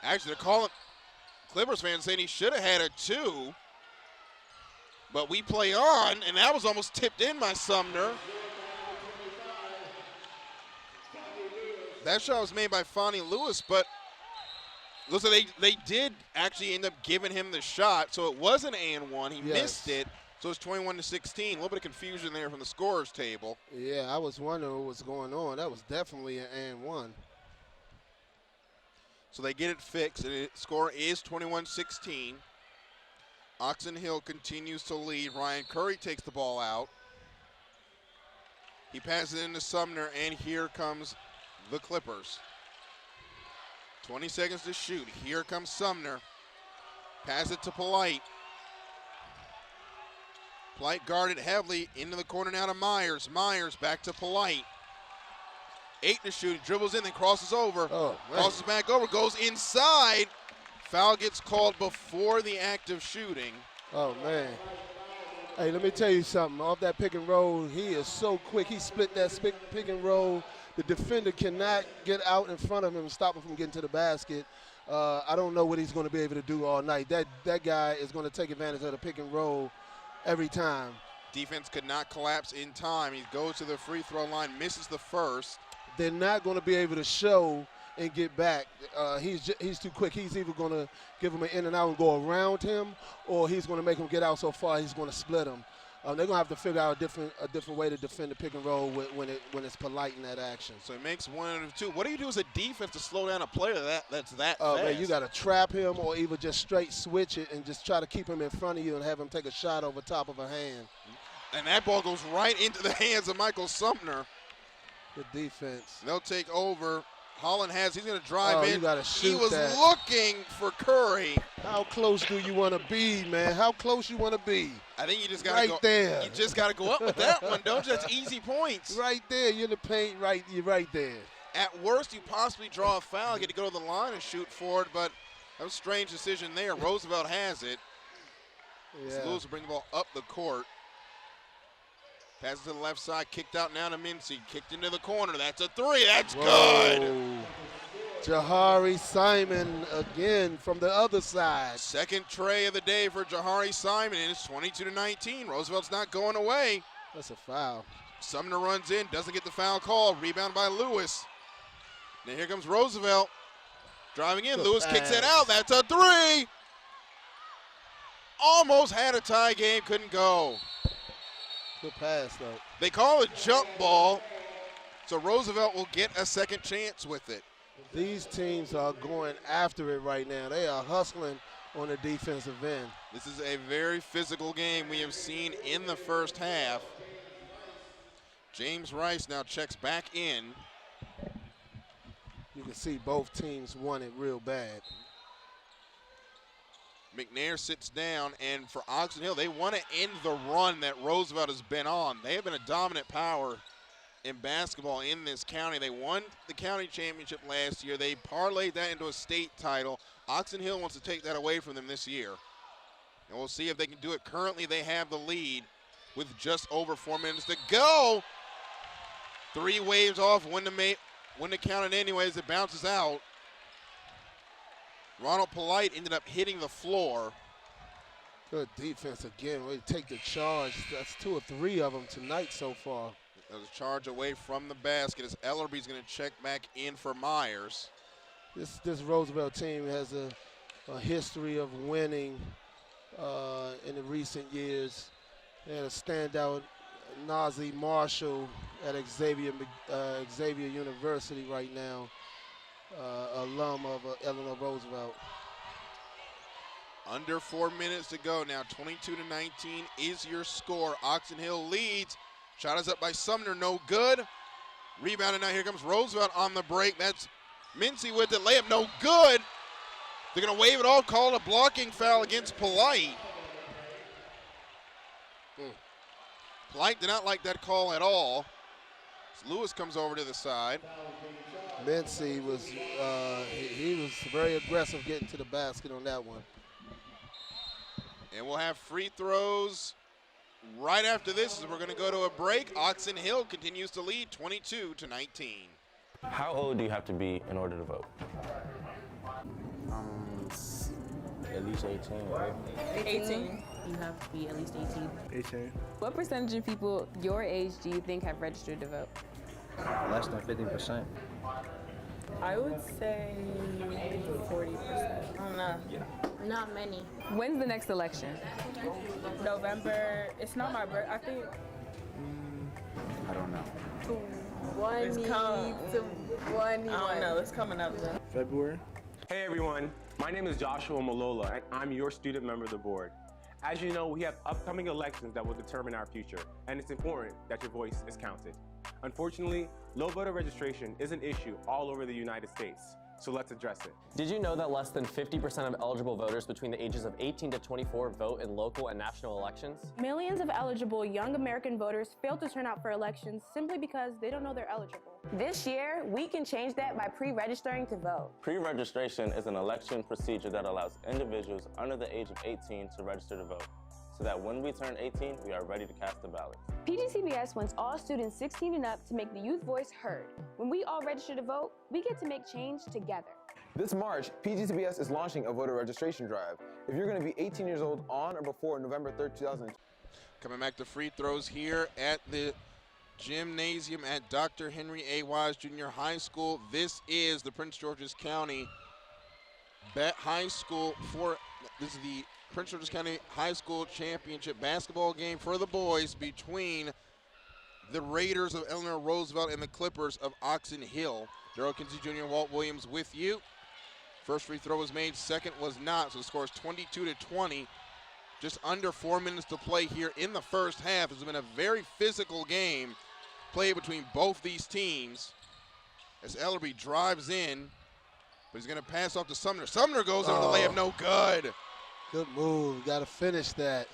Actually, they're calling Clippers fans saying he should have had a 2. But we play on, and that was almost tipped in by Sumner. That shot was made by Fonnie Lewis, but looks like they did actually end up giving him the shot, so it was an and-1. He missed it. So it's 21-16. A little bit of confusion there from the scorer's table. Yeah, I was wondering what was going on. That was definitely an and-1. So they get it fixed, and the score is 21-16. Oxon Hill continues to lead. Ryan Curry takes the ball out. He passes it into Sumner, and here comes the Clippers. 20 seconds to shoot. Here comes Sumner. Pass it to Polite. Polite guarded heavily into the corner now to Myers. Myers back to Polite. 8 to shoot. He dribbles in, then crosses over. Crosses back over, goes inside. Foul gets called before the act of shooting. Oh, man. Hey, let me tell you something. Off that pick and roll, he is so quick. He split that pick and roll. The defender cannot get out in front of him and stop him from getting to the basket. I don't know what he's going to be able to do all night. That guy is going to take advantage of the pick and roll every time. Defense could not collapse in time. He goes to the free throw line, misses the first. They're not going to be able to show and get back. He's too quick. He's either going to give him an in and out and go around him, or he's going to make him get out so far he's going to split him. They're going to have to figure out a different way to defend the pick and roll when it's polite in that action. So he makes 1 out of 2. What do you do as a defense to slow down a player that's that Oh, fast? man, you got to trap him or either just straight switch it and just try to keep him in front of you and have him take a shot over top of a hand. And that ball goes right into the hands of Michael Sumner. Good defense. They'll take over. Holland he's going to drive in. You gotta shoot he was that. looking for Curry. How close do you want to be, man? How close you want to be? I think you just got to right go. there. You just got to go up with that one, don't you? That's easy points. Right there. You're in the paint. You're right there. At worst, you possibly draw a foul, get to go to the line and shoot for it, but that was a strange decision there. Roosevelt has it. Yeah. Lewis will bring the ball up the court. Passes to the left side, kicked out now to Mincy. Kicked into the corner. That's a 3. That's good. Jahari Simon again from the other side. Second tray of the day for Jahari Simon, and it's 22-19. Roosevelt's not going away. That's a foul. Sumner runs in, doesn't get the foul call. Rebound by Lewis. Now here comes Roosevelt. Driving in. Good Lewis pass. kicks it out. That's a 3. Almost had a tie game, couldn't go. Good pass, though. They call it jump ball, so Roosevelt will get a second chance with it. These teams are going after it right now. They are hustling on the defensive end. This is a very physical game we have seen in the first half. James Rice now checks back in. You can see both teams want it real bad. McNair sits down, and for Oxon Hill, they want to end the run that Roosevelt has been on. They have been a dominant power in basketball in this county. They won the county championship last year. They parlayed that into a state title. Oxon Hill wants to take that away from them this year. And we'll see if they can do it. Currently, they have the lead with just over 4 minutes to go. 3 waves off, wouldn't have counted anyways. It bounces out. Ronald Polite ended up hitting the floor. Good defense again. We take the charge. That's 2 or 3 of them tonight so far. There's a charge away from the basket as Ellerby's going to check back in for Myers. This Roosevelt team has a history of winning in the recent years. They had a standout Nazi Marshall at Xavier University right now, alum of Eleanor Roosevelt. Under 4 minutes to go now. 22-19 is your score. Oxon Hill leads. Shot is up by Sumner, no good. Rebounded now. Here comes Roosevelt on the break. That's Mincy with the layup, no good. They're going to wave it off, call it a blocking foul against Polite. Polite did not like that call at all. So Lewis comes over to the side. Mincy was he was very aggressive getting to the basket on that one. And we'll have free throws right after this as we're going to go to a break. Oxon Hill continues to lead 22-19. How old do you have to be in order to vote? At least 18, right? 18. You have to be at least 18. 18. What percentage of people your age do you think have registered to vote? Less than 50%. I would say 40%. I don't know. Not many. When's the next election? November. It's not my birthday. I think I don't know. I don't know. It's coming up though. February? Hey everyone, my name is Joshua Malola and I'm your student member of the board. As you know, we have upcoming elections that will determine our future, and it's important that your voice is counted. Unfortunately, low voter registration is an issue all over the United States, so let's address it. Did you know that less than 50% of eligible voters between the ages of 18 to 24 vote in local and national elections? Millions of eligible young American voters fail to turn out for elections simply because they don't know they're eligible. This year, we can change that by pre-registering to vote. Pre-registration is an election procedure that allows individuals under the age of 18 to register to vote. so that when we turn 18, we are ready to cast the ballot. PGCBS wants all students 16 and up to make the youth voice heard. When we all register to vote, we get to make change together. This March, PGCBS is launching a voter registration drive. If you're going to be 18 years old on or before November 3rd, 2020. Coming back to free throws here at the gymnasium at Dr. Henry A. Wise Junior High School. This is the Prince George's County High School this is the Prince George's County High School Championship basketball game for the boys between the Raiders of Eleanor Roosevelt and the Clippers of Oxon Hill. Darrell Kinsey Jr. and Walt Williams with you. First free throw was made, second was not, so the score is 22-20. Just under 4 minutes to play here in the first half. It's been a very physical game played between both these teams as Ellerby drives in, but he's going to pass off to Sumner. Sumner goes over the layup, no good. Good move, got to finish that.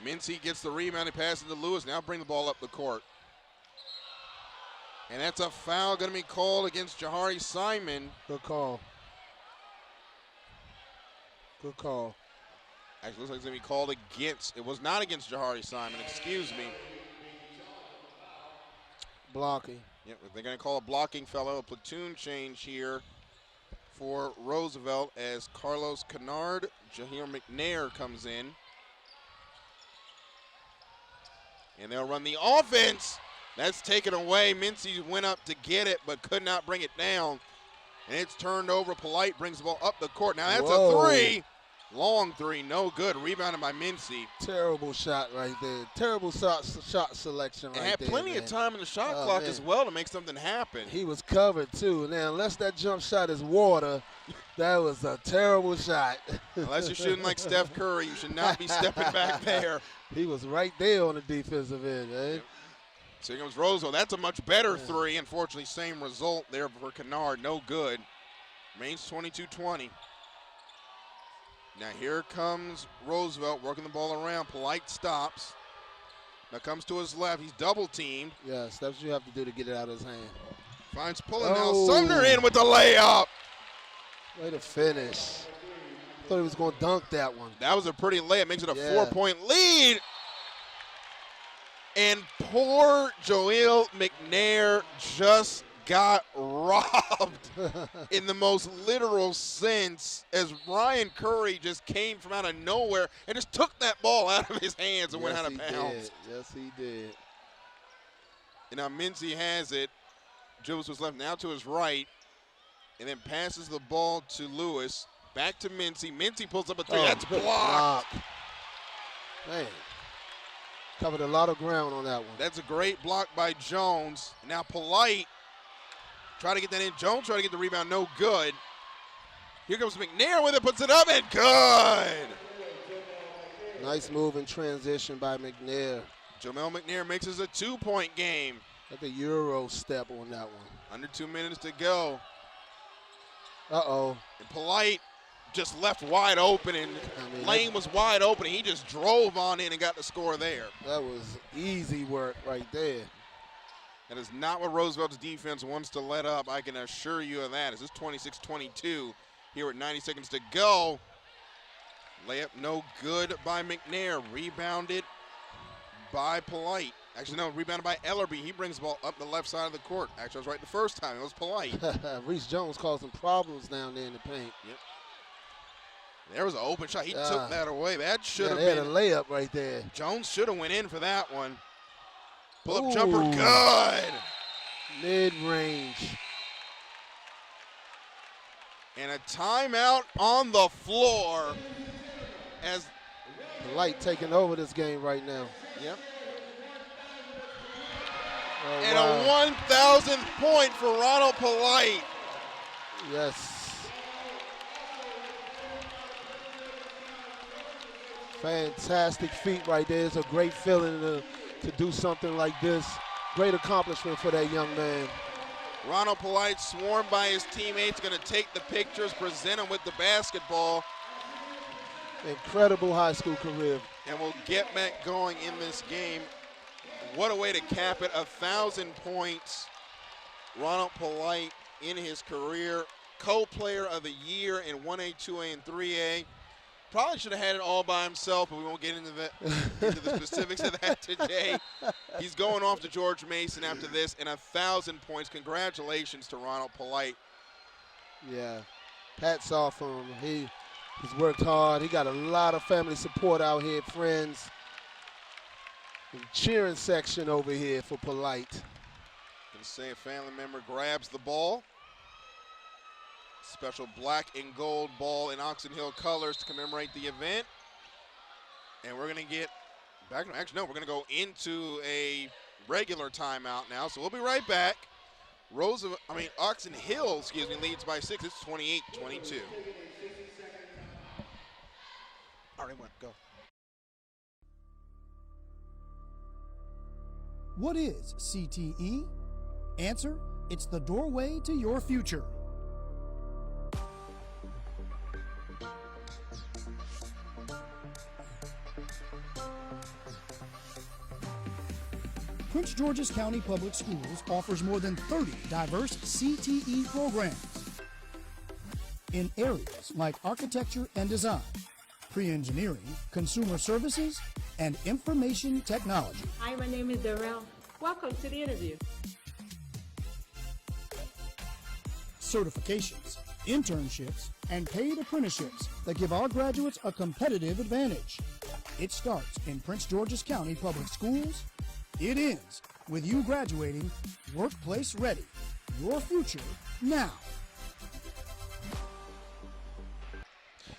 Mincy gets the rebound and passes to Lewis. Now bring the ball up the court. And that's a foul going to be called against Jahari Simon. Good call. Good call. Actually, looks like it's going to be called against. It was not against Jahari Simon, excuse me. Blocking. Yep, they're going to call a blocking fellow, a platoon change here for Roosevelt as Carlos Kennard, Jahir McNair comes in. And they'll run the offense. That's taken away. Mincy went up to get it, but could not bring it down. And it's turned over. Polite brings the ball up the court. Now that's a three. Long three, no good. Rebounded by Mincy. Terrible shot right there. Terrible shot selection right there. And had plenty of time in the shot clock as well to make something happen. He was covered too. Now, unless that jump shot is water, that was a terrible shot. Unless you're shooting like Steph Curry, you should not be stepping back there. He was right there on the defensive end, eh? So here comes Roosevelt. That's a much better three. Unfortunately, same result there for Kennard. No good. Remains 22-20. Now here comes Roosevelt working the ball around. Polite stops. Now comes to his left. He's double teamed. Yes, that's what you have to do to get it out of his hand. Finds pulling now. Sumner in with the layup. Way to finish. Thought he was going to dunk that one. That was a pretty layup. Makes it a 4-point lead. And poor Joel McNair just got robbed in the most literal sense as Ryan Curry just came from out of nowhere and just took that ball out of his hands and went out of bounds. Yes, he did. And now Mincy has it. Jules was left now to his right and then passes the ball to Lewis. Back to Mincy. Mincy pulls up a three. That's blocked. Man. Covered a lot of ground on that one. That's a great block by Jones. Now Polite try to get that in. Jones try to get the rebound. No good. Here comes McNair with it. Puts it up and good. Nice move in transition by McNair. Jamel McNair makes us a 2-point game. Like a Euro step on that one. Under 2 minutes to go. Uh-oh. And Polite just left wide open, and lane was wide open, and he just drove on in and got the score there. That was easy work right there. That is not what Roosevelt's defense wants to let up. I can assure you of that. This is 26-22 here with 90 seconds to go. Layup no good by McNair. Rebounded by Polite. Actually, no, rebounded by Ellerby. He brings the ball up the left side of the court. Actually, I was right the first time. It was Polite. Reese Jones causing problems down there in the paint. Yep. There was an open shot. He took that away. That should have been a layup right there. Jones should have went in for that one. Pull-up jumper, good. Mid-range. And a timeout on the floor as Polite taking over this game right now. Yep. Oh, and wow. a 1,000th point for Ronald Polite. Yes. Fantastic feat right there. It's a great feeling to do something like this. Great accomplishment for that young man. Ronald Polite, swarmed by his teammates, going to take the pictures, present them with the basketball. Incredible high school career. And we'll get back going in this game. What a way to cap it, 1,000 points. Ronald Polite in his career, co-player of the year in 1A, 2A, and 3A. Probably should have had it all by himself, but we won't get into the specifics of that today. He's going off to George Mason after this, and 1,000 points. Congratulations to Ronald Polite. Yeah, hats off for him. He's worked hard. He got a lot of family support out here, friends. The cheering section over here for Polite. Gonna say a family member grabs the ball. Special black and gold ball in Oxon Hill colors to commemorate the event. And we're gonna get back. Actually, no, we're gonna go into a regular timeout now. So we'll be right back. Oxon Hill, leads by 6. It's 28-22. All right, go. What is CTE? Answer, it's the doorway to your future. Prince George's County Public Schools offers more than 30 diverse CTE programs in areas like architecture and design, pre-engineering, consumer services, and information technology. Hi, my name is Darrell. Welcome to the interview. Certifications, internships, and paid apprenticeships that give our graduates a competitive advantage. It starts in Prince George's County Public Schools. It ends with you graduating workplace ready. Your future now.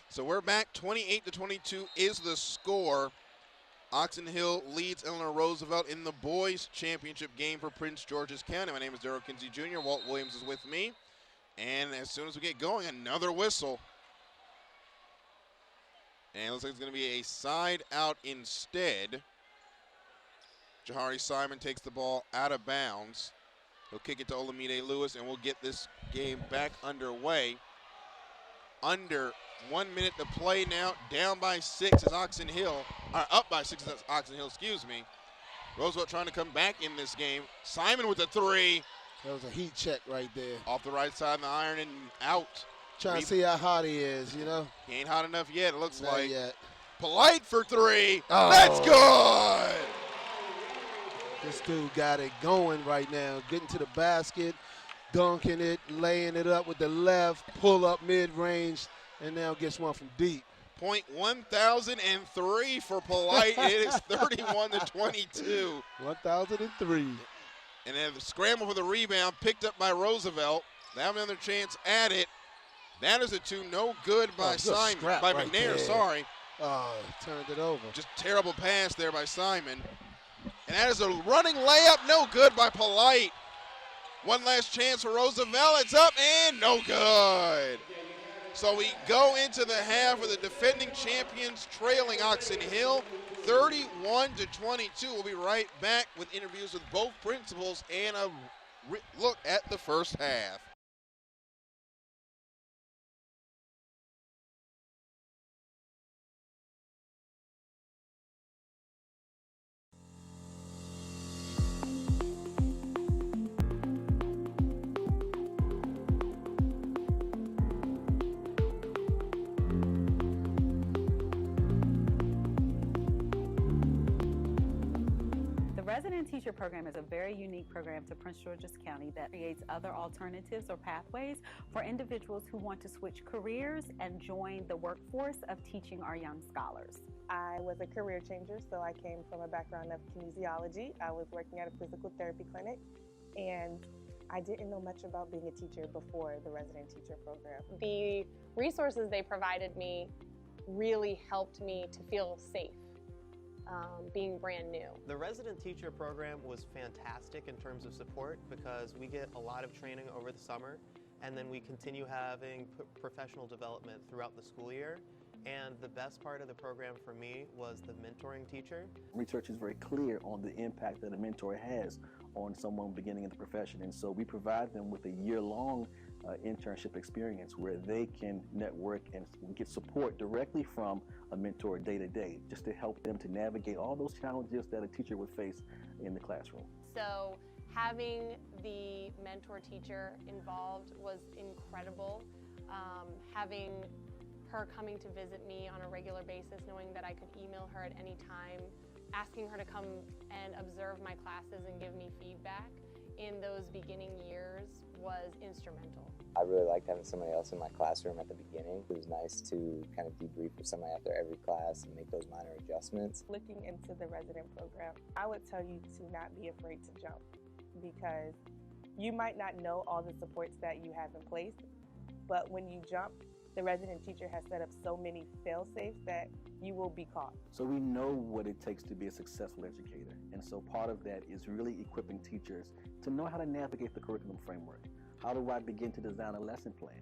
So we're back. 28-22 is the score. Oxon Hill leads Eleanor Roosevelt in the boys championship game for Prince George's County. My name is Daryl Kinsey Jr. Walt Williams is with me. And as soon as we get going, another whistle. And it looks like it's going to be a side out instead. Jahari Simon takes the ball out of bounds. He'll kick it to Olamide Lewis, and we'll get this game back underway. Under 1 minute to play now. Down by 6 is Oxon Hill. Up by 6 is Oxon Hill, excuse me. Roosevelt trying to come back in this game. Simon with a 3. That was a heat check right there. Off the right side of the iron and out. Trying to see how hot he is, you know. He ain't hot enough yet, it looks Not like. yet. Polite for 3. Oh. That's good. This dude got it going right now. Getting to the basket, dunking it, laying it up with the left, pull up mid-range, and now gets one from deep. Point 1,003 for Polite. It is 31-22. 1,003. And then the scramble for the rebound picked up by Roosevelt. They have another chance at it. That is a 2, no good by Simon. By right McNair, there. sorry. Oh, turned it over. Just terrible pass there by Simon. And that is a running layup, no good by Polite. One last chance for Roosevelt. It's up and no good. So we go into the half with the defending champions trailing Oxon Hill 31-22. We'll be right back with interviews with both principals and a look at the first half. The Resident Teacher Program is a very unique program to Prince George's County that creates other alternatives or pathways for individuals who want to switch careers and join the workforce of teaching our young scholars. I was a career changer, so I came from a background of kinesiology. I was working at a physical therapy clinic, and I didn't know much about being a teacher before the Resident Teacher Program. The resources they provided me really helped me to feel safe. Being brand new. The Resident Teacher Program was fantastic in terms of support because we get a lot of training over the summer, and then we continue having professional development throughout the school year. And the best part of the program for me was the mentoring teacher. Research is very clear on the impact that a mentor has on someone beginning in the profession, and so we provide them with a year-long internship experience where they can network and get support directly from a mentor day to day, just to help them to navigate all those challenges that a teacher would face in the classroom. So having the mentor teacher involved was incredible. Having her coming to visit me on a regular basis, knowing that I could email her at any time, asking her to come and observe my classes and give me feedback in those beginning years was instrumental. I really liked having somebody else in my classroom at the beginning. It was nice to kind of debrief with somebody after every class and make those minor adjustments. Looking into the resident program, I would tell you to not be afraid to jump, because you might not know all the supports that you have in place, but when you jump, the resident teacher has set up so many fail-safes that you will be caught. So we know what it takes to be a successful educator. And so part of that is really equipping teachers to know how to navigate the curriculum framework. How do I begin to design a lesson plan?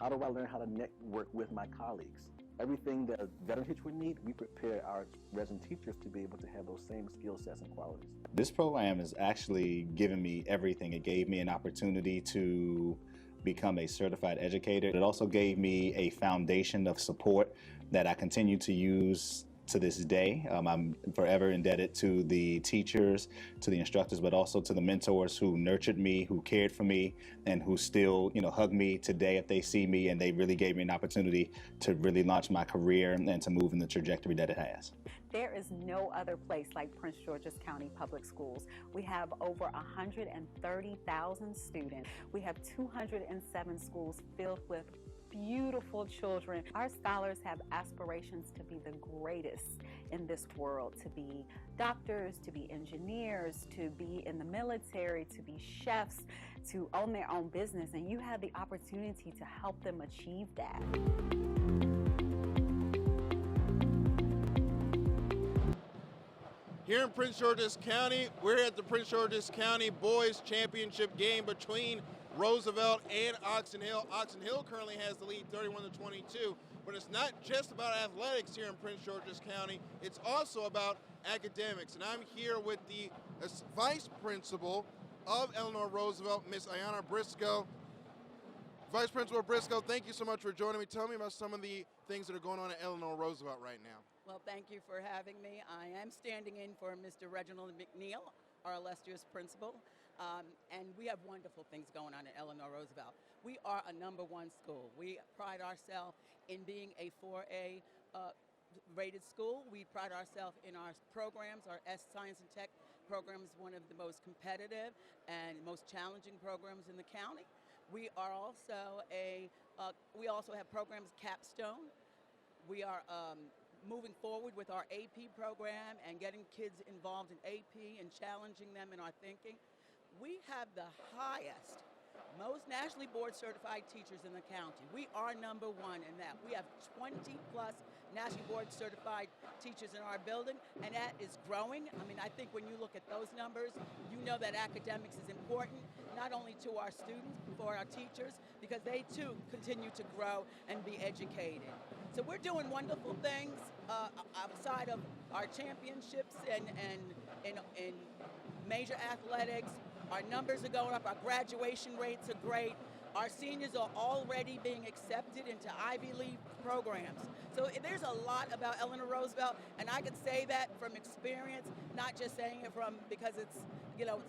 How do I learn how to network with my colleagues? Everything that a veteran teacher would need, we prepare our resident teachers to be able to have those same skill sets and qualities. This program has actually given me everything. It gave me an opportunity to become a certified educator. It also gave me a foundation of support that I continue to use to this day. I'm forever indebted to the teachers, to the instructors, but also to the mentors who nurtured me, who cared for me, and who still, hug me today if they see me, and they really gave me an opportunity to really launch my career and to move in the trajectory that it has. There is no other place like Prince George's County Public Schools. We have over 130,000 students. We have 207 schools filled with beautiful children. Our scholars have aspirations to be the greatest in this world, to be doctors, to be engineers, to be in the military, to be chefs, to own their own business, and you have the opportunity to help them achieve that. Here in Prince George's County, we're at the Prince George's County Boys Championship game between Roosevelt and Oxon Hill. Oxon Hill currently has the lead 31-22, but it's not just about athletics here in Prince George's County, it's also about academics. And I'm here with the vice principal of Eleanor Roosevelt, Miss Ayanna Briscoe. Vice Principal Briscoe, thank you so much for joining me. Tell me about some of the things that are going on at Eleanor Roosevelt right now. Well, thank you for having me. I am standing in for Mr. Reginald McNeil, our illustrious principal, and we have wonderful things going on at Eleanor Roosevelt. We are a #1 school. We pride ourselves in being a 4A rated school. We pride ourselves in our programs. Our Science and Tech program is one of the most competitive and most challenging programs in the county. We are also we also have programs Capstone. We are moving forward with our AP program and getting kids involved in AP and challenging them in our thinking. We have the highest, most nationally board certified teachers in the county. We are #1 in that. We have 20 plus nationally board certified teachers in our building, and that is growing. I mean, I think when you look at those numbers, you know that academics is important, not only to our students, but for our teachers, because they too continue to grow and be educated. So we're doing wonderful things outside of our championships and major athletics. Our numbers are going up, our graduation rates are great. Our seniors are already being accepted into Ivy League programs. So there's a lot about Eleanor Roosevelt, and I could say that from experience, not just saying it from because it's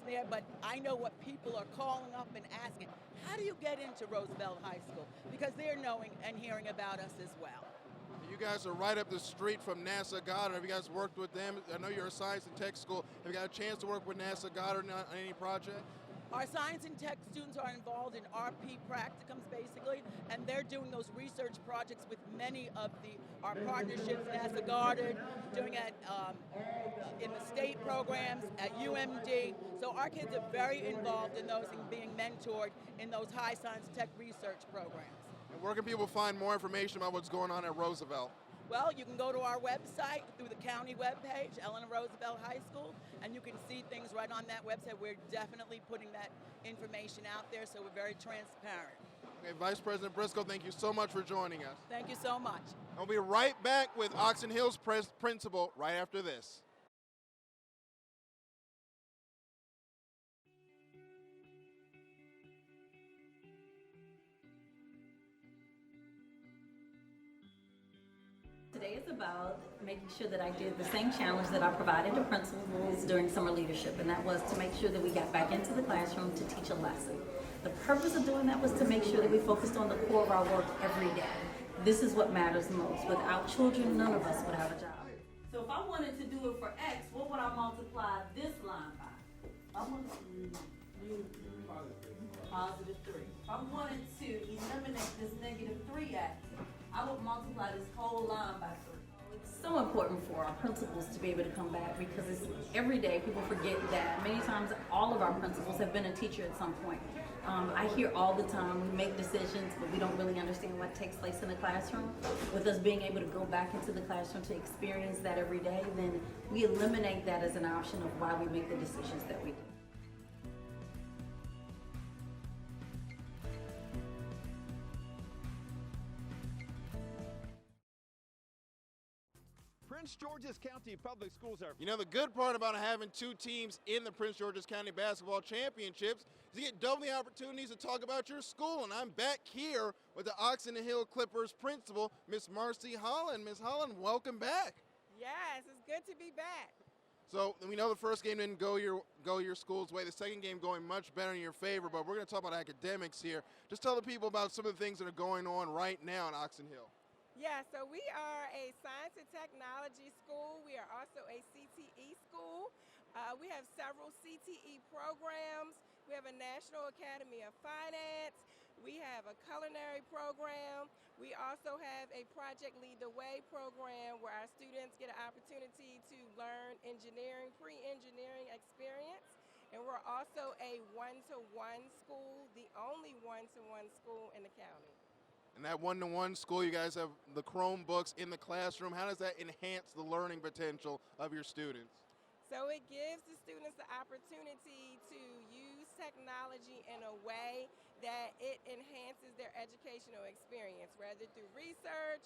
there, but I know what people are calling up and asking. How do you get into Roosevelt High School? Because they're knowing and hearing about us as well. You guys are right up the street from NASA Goddard. Have you guys worked with them? I know you're a science and tech school. Have you got a chance to work with NASA Goddard on any project? Our science and tech students are involved in RP practicums, basically, and they're doing those research projects with many of our partnerships, NASA Goddard, doing it in the state programs, at UMD. So our kids are very involved in those and being mentored in those high science and tech research programs. And where can people find more information about what's going on at Roosevelt? Well, you can go to our website through the county webpage, Eleanor Roosevelt High School, and you can see things right on that website. We're definitely putting that information out there, so we're very transparent. Okay, Vice President Briscoe, thank you so much for joining us. Thank you so much. I'll be right back with Oxon Hill's principal right after this. Today is about making sure that I did the same challenge that I provided to principals during summer leadership, and that was to make sure that we got back into the classroom to teach a lesson. The purpose of doing that was to make sure that we focused on the core of our work every day. this is what matters most. Without children, none of us would have a job. So if I wanted to do it for X, what would I multiply this line by? I want positive 3. If I wanted to eliminate this negative 3x, I would multiply this whole line by 3. It's so important for our principals to be able to come back because it's every day people forget that many times all of our principals have been a teacher at some point. I hear all the time we make decisions but we don't really understand what takes place in the classroom. With us being able to go back into the classroom to experience that every day, then we eliminate that as an option of why we make the decisions that we do. Prince George's County Public Schools are... You know, the good part about having two teams in the Prince George's County Basketball Championships is you get double the opportunities to talk about your school. And I'm back here with the Oxon Hill Clippers principal, Miss Marcy Holland. Miss Holland, welcome back. Yes, it's good to be back. So we know the first game didn't go your school's way. The second game going much better in your favor, but we're going to talk about academics here. Just tell the people about some of the things that are going on right now in Oxon Hill. Yeah, so we are a science and technology school. We are also a CTE school. We have several CTE programs. We have a National Academy of Finance. We have a culinary program. We also have a Project Lead the Way program where our students get an opportunity to learn engineering, pre-engineering experience. And we're also a one-to-one school, the only one-to-one school in the county. And that one-to-one school, you guys have the Chromebooks in the classroom. How does that enhance the learning potential of your students? So it gives the students the opportunity to use technology in a way that it enhances their educational experience, whether through research,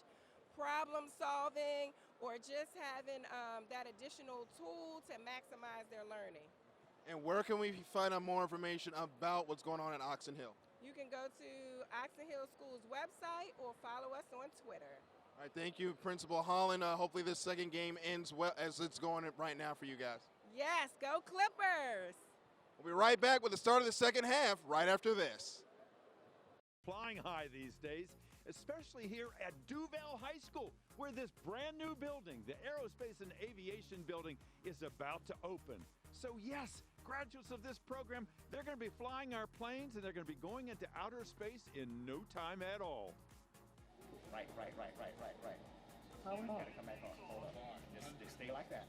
problem solving, or just having that additional tool to maximize their learning. And where can we find out more information about what's going on at Oxon Hill? You can go to Oxon Hill School's website or follow us on Twitter. All right, thank you, Principal Holland. Hopefully this second game ends well as it's going right now for you guys. Yes, go Clippers! We'll be right back with the start of the second half right after this. Flying high these days, especially here at Duval High School, where this brand new building, the Aerospace and Aviation Building, is about to open. So yes, graduates of this program, they're going to be flying our planes and they're going to be going into outer space in no time at all. Right. Hold on. Gotta come back on. Hold on. Just stay like that.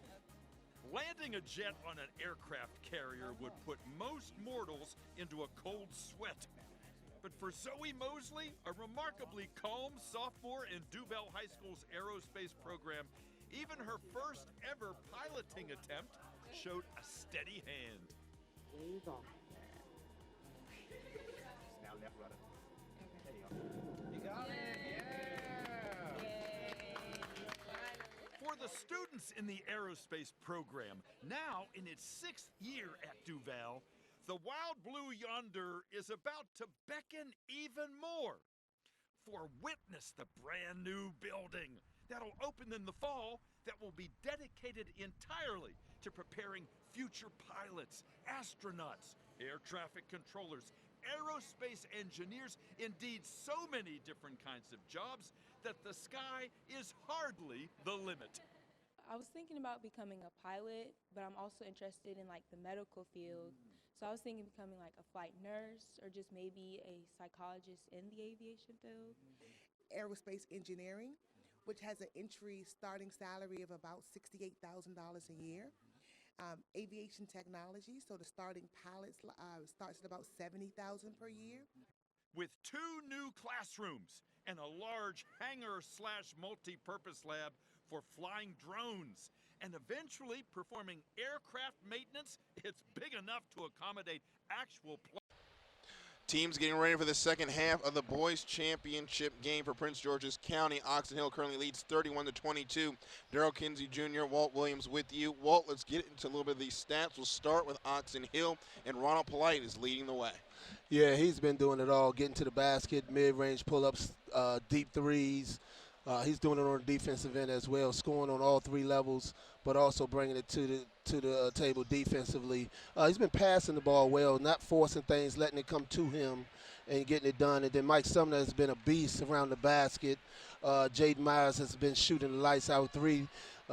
Landing a jet on an aircraft carrier would put most mortals into a cold sweat. But for Zoe Mosley, a remarkably calm sophomore in Duval High School's aerospace program, even her first ever piloting attempt showed a steady hand. Ease on. Now left rudder. There you go. You got it. For the students in the aerospace program, now in its 6th year at Duval, the wild blue yonder is about to beckon even more. For witness the brand new building that'll open in the fall that will be dedicated entirely to preparing future pilots, astronauts, air traffic controllers, aerospace engineers, indeed so many different kinds of jobs that the sky is hardly the limit. I was thinking about becoming a pilot, but I'm also interested in like the medical field. So I was thinking becoming like a flight nurse or just maybe a psychologist in the aviation field. Aerospace engineering, which has an entry starting salary of about $68,000 a year. Aviation technology, so the starting pilot starts at about $70,000 per year. With 2 new classrooms and a large hangar/multi-purpose lab for flying drones and eventually performing aircraft maintenance, it's big enough to accommodate actual Teams getting ready for the second half of the boys championship game for Prince George's County. Oxon Hill currently leads 31-22. Daryl Kinsey Jr., Walt Williams with you. Walt, let's get into a little bit of these stats. We'll start with Oxon Hill, and Ronald Polite is leading the way. Yeah, he's been doing it all, getting to the basket, mid-range pull-ups, deep threes. He's doing it on the defensive end as well, scoring on all 3 levels, but also bringing it to the table defensively. He's been passing the ball well, not forcing things, letting it come to him. and getting it done. And then Mike Sumner has been a beast around the basket. Jaden Myers has been shooting the lights out three.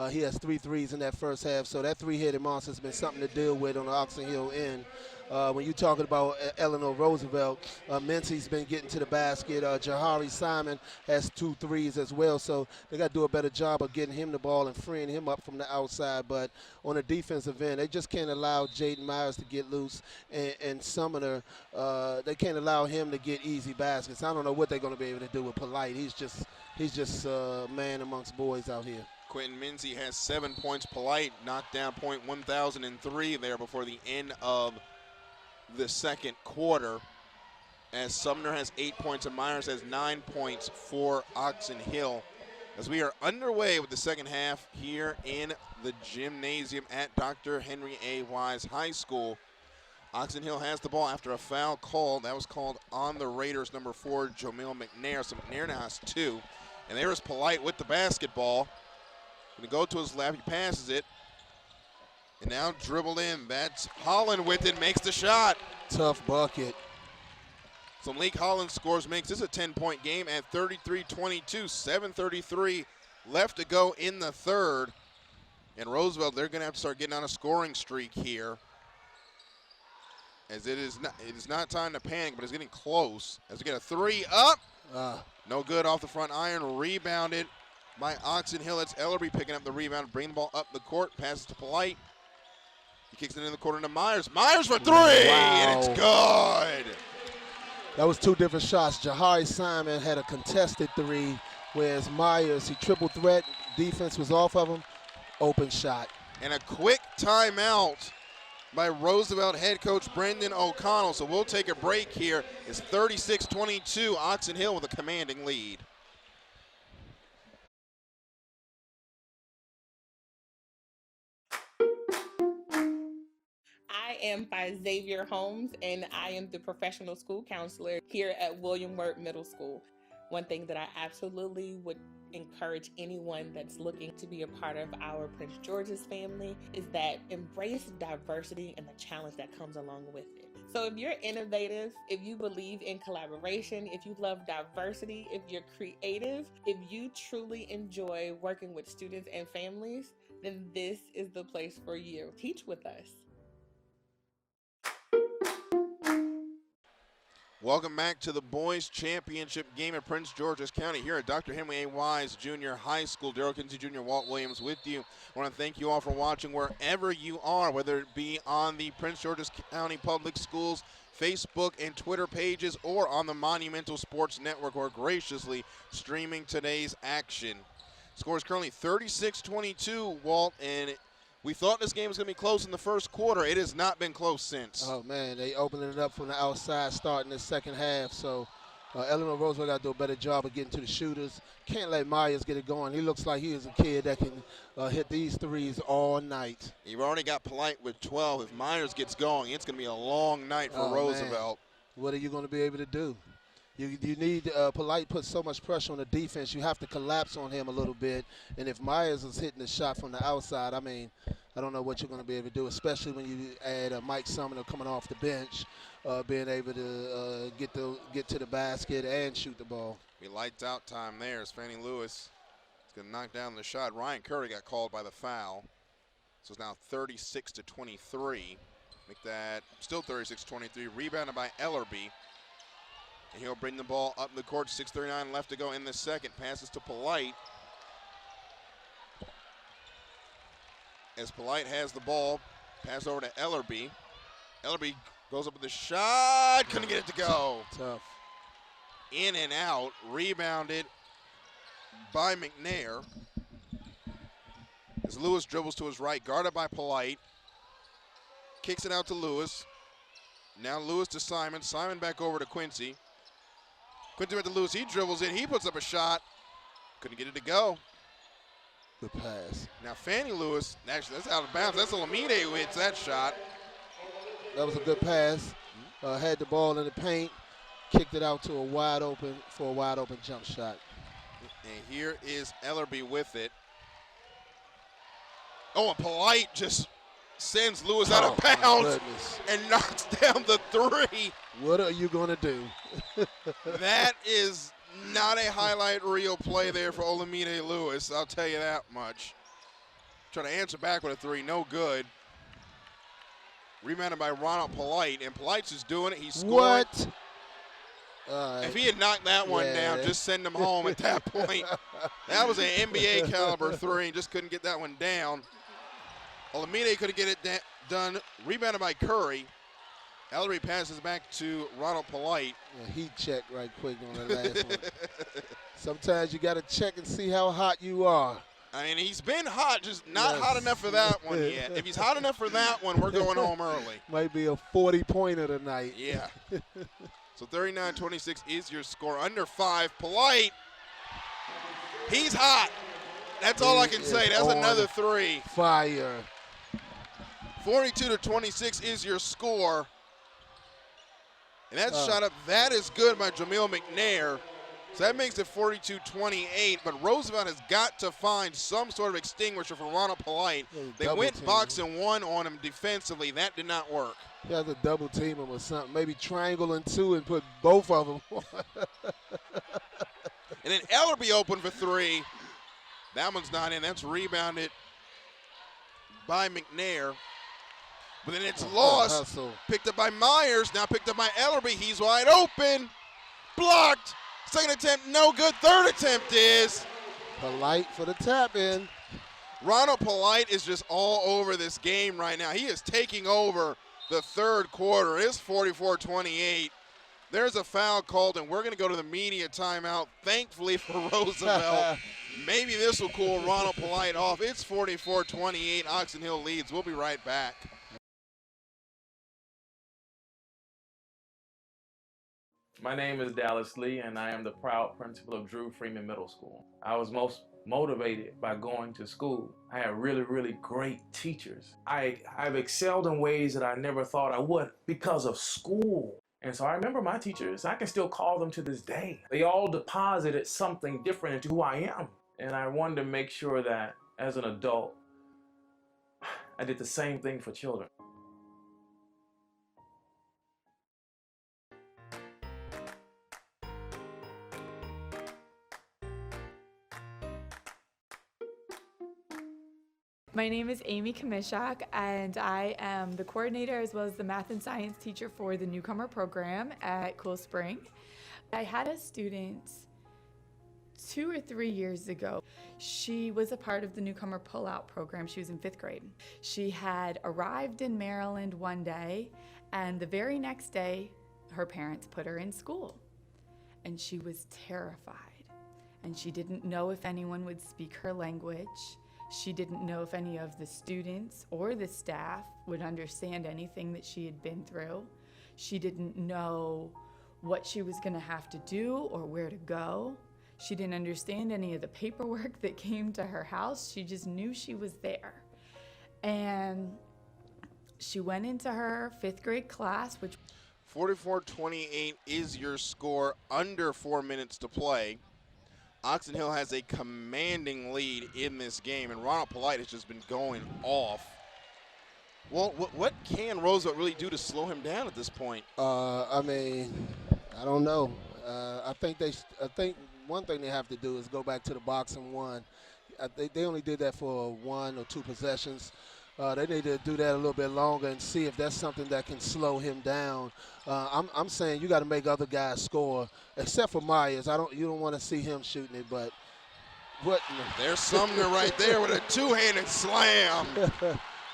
He has 3 threes in that first half, so that three-headed monster has been something to deal with on the Oxon Hill end. When you're talking about Eleanor Roosevelt, Menzies been getting to the basket. Jahari Simon has 2 threes as well, so they got to do a better job of getting him the ball and freeing him up from the outside. But on the defensive end, they just can't allow Jaden Myers to get loose, and Sumner, they can't allow him to get easy baskets. I don't know what they're going to be able to do with Polite. He's just a man amongst boys out here. Quentin Mincy has 7 points. Polite knocked down point 1,003 there before the end of the second quarter, as Sumner has 8 points and Myers has 9 points for Oxon Hill. As we are underway with the second half here in the gymnasium at Dr. Henry A. Wise High School. Oxon Hill has the ball after a foul call. That was called on the Raiders, number 4, Jamil McNair. So McNair now has 2. And there is Polite with the basketball. Going to go to his left, he passes it. And now dribbled in. That's Holland with it, makes the shot. Tough bucket. So Malik Holland scores, makes this a 10-point game at 33-22, 7:33 left to go in the third. And Roosevelt, they're going to have to start getting on a scoring streak here, as it is not time to panic, but it's getting close. As we get a 3 up. No good off the front iron. Rebounded by Oxon Hill. It's Ellerby picking up the rebound, bringing the ball up the court, passes to Polite. He kicks it in the corner to Myers. Myers for 3, and it's good. That was 2 different shots. Jahari Simon had a contested 3, whereas Myers, he triple threat, defense was off of him, open shot. And a quick timeout by Roosevelt head coach Brendan O'Connell. So we'll take a break here. It's 36-22, Oxon Hill with a commanding lead. I am by Xavier Holmes, and I am the professional school counselor here at William Wirt Middle School. One thing that I absolutely would encourage anyone that's looking to be a part of our Prince George's family is that embrace diversity and the challenge that comes along with it. So if you're innovative, if you believe in collaboration, if you love diversity, if you're creative, if you truly enjoy working with students and families, then this is the place for you. Teach with us. Welcome back to the boys championship game at Prince George's County here at Dr. Henry A. Wise Junior High School. Daryl Kinsey Jr., Walt Williams with you. I want to thank you all for watching wherever you are, whether it be on the Prince George's County Public Schools Facebook and Twitter pages or on the Monumental Sports Network, or graciously streaming today's action. Score is currently 36-22, Walt, and we thought this game was going to be close in the first quarter. It has not been close since. Oh, man, they opening it up from the outside starting the second half. So Eleanor Roosevelt got to do a better job of getting to the shooters. Can't let Myers get it going. He looks like he is a kid that can hit these threes all night. You've already got Polite with 12. If Myers gets going, it's going to be a long night for Roosevelt. Man. What are you going to be able to do? You need Polite put so much pressure on the defense. You have to collapse on him a little bit. And if Myers is hitting the shot from the outside, I mean, I don't know what you're going to be able to do, especially when you add Mike Sumner coming off the bench, being able to get to the basket and shoot the ball. We lights out time there as Fannie Lewis is going to knock down the shot. Ryan Curry got called by the foul. So it's now 36-23. Make that still 36-23. Rebounded by Ellerby. And he'll bring the ball up the court. 6:39 left to go in the second. Passes to Polite. As Polite has the ball, pass over to Ellerby. Ellerby goes up with the shot. Couldn't get it to go. Tough. In and out. Rebounded by McNair. As Lewis dribbles to his right, guarded by Polite. Kicks it out to Lewis. Now Lewis to Simon. Simon back over to Quincy. Quincy went to Lewis. He dribbles in. He puts up a shot. Couldn't get it to go. Good pass. Now Fannie Lewis, actually that's out of bounds. That's Olamide who hits that shot. That was a good pass. Had the ball in the paint, kicked it out to a wide open jump shot. And here is Ellerby with it. Oh, and Polite just sends Lewis out of bounds and knocks down the 3. What are you going to do? That is not a highlight reel play there for Olamide Lewis, I'll tell you that much. Trying to answer back with a three, no good. Rebounded by Ronald Polite, and Polite's just doing it. He's scoring. What? If he had knocked that one down, just send him home at that point. That was an NBA caliber three, and just couldn't get that one down. Olamide couldn't get it done. Rebounded by Curry. Ellery passes back to Ronald Polite. He checked right quick on the last one. Sometimes you got to check and see how hot you are. I mean, he's been hot, just not hot enough for that one yet. If he's hot enough for that one, we're going home early. Might be a 40-pointer tonight. Yeah. So 39-26 is your score. Under 5, Polite. He's hot. That's all I can say. That's another three. Fire. 42-26 is your score. And that shot up, that is good by Jamil McNair. So that makes it 42-28, but Roosevelt has got to find some sort of extinguisher for Ronald Polite. They went boxing one on him defensively. That did not work. You have to double team him or something. Maybe triangle and two and put both of them. And then Ellerby open for three. That one's not in. That's rebounded by McNair. But then it's lost. Picked up by Myers. Now picked up by Ellerby. He's wide open. Blocked. Second attempt, no good. Third attempt is. Polite for the tap in. Ronald Polite is just all over this game right now. He is taking over the third quarter. It's 44-28. There's a foul called, and we're going to go to the media timeout. Thankfully for Roosevelt, maybe this will cool Ronald Polite off. It's 44-28. Oxon Hill leads. We'll be right back. My name is Dallas Lee, and I am the proud principal of Drew Freeman Middle School. I was most motivated by going to school. I had really, really great teachers. I've excelled in ways that I never thought I would because of school. And so I remember my teachers. I can still call them to this day. They all deposited something different into who I am. And I wanted to make sure that as an adult, I did the same thing for children. My name is Amy Kamishak, and I am the coordinator as well as the math and science teacher for the newcomer program at Cool Spring. I had a student 2 or 3 years ago. She was a part of the newcomer pullout program. She was in 5th grade. She had arrived in Maryland one day, and the very next day, her parents put her in school. And she was terrified, and she didn't know if anyone would speak her language. She didn't know if any of the students or the staff would understand anything that she had been through. She didn't know what she was going to have to do or where to go. She didn't understand any of the paperwork that came to her house. She just knew she was there. And she went into her 5th grade class, which 44-28 is your score. Under 4 minutes to play. Oxon Hill has a commanding lead in this game, and Ronald Polite has just been going off. Well, what can Roosevelt really do to slow him down at this point? I mean, I don't know. I think one thing they have to do is go back to the boxing one. They only did that for 1 or 2 possessions. They need to do that a little bit longer and see if that's something that can slow him down. I'm saying you got to make other guys score, except for Myers. You don't want to see him shooting it, but what? There's Sumner right there with a two-handed slam.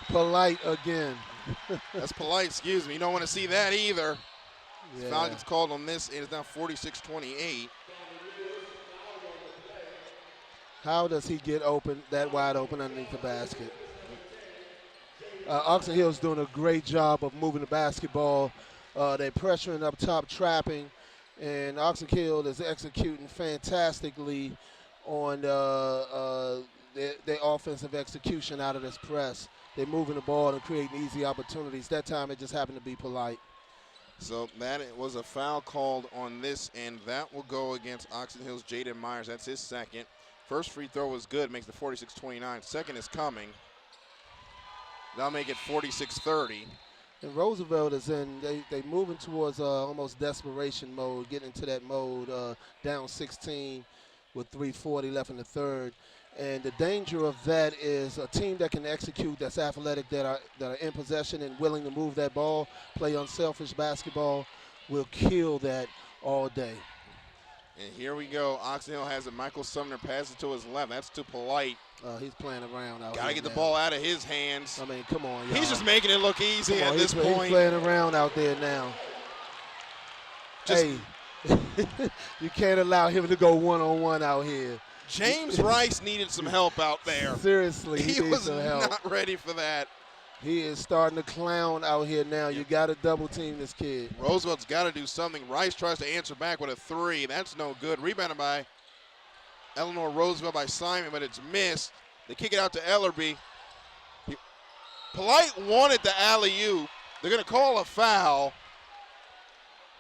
Polite again. That's Polite, excuse me. You don't want to see that either. Yeah. Foul gets called on this. It is now 46-28. How does he get open, that wide open underneath the basket? Oxon Hill's doing a great job of moving the basketball. They're pressuring up top, trapping, and Oxon Hill is executing fantastically on their offensive execution out of this press. They're moving the ball and creating easy opportunities. That time it just happened to be Polite. So that was a foul called on this, and that will go against Oxon Hill's Jaden Myers. That's his second. First free throw was good, makes it 46-29. Second is coming. That'll make it 46-30. And Roosevelt is they moving towards almost desperation mode, getting into that mode, down 16 with 3:40 left in the third. And the danger of that is a team that can execute, that's athletic, that are in possession and willing to move that ball, play unselfish basketball, will kill that all day. And here we go. Oxon Hill has it. Michael Sumner passes to his left. That's too polite. He's playing around out Gotta here get the now. ball out of his hands. I mean, come on, y'all. He's just making it look easy Come on, at this He's point. playing around out there now. Hey, you can't allow him to go one-on-one out here. James Rice needed some help out there. Seriously, he needs was some help. not ready for that. He is starting to clown out here now. You got to double team this kid. Roosevelt's got to do something. Rice tries to answer back with a three. That's no good. Rebounded by Eleanor Roosevelt by Simon, but it's missed. They kick it out to Ellerby. Polite wanted the alley-oop. They're going to call a foul.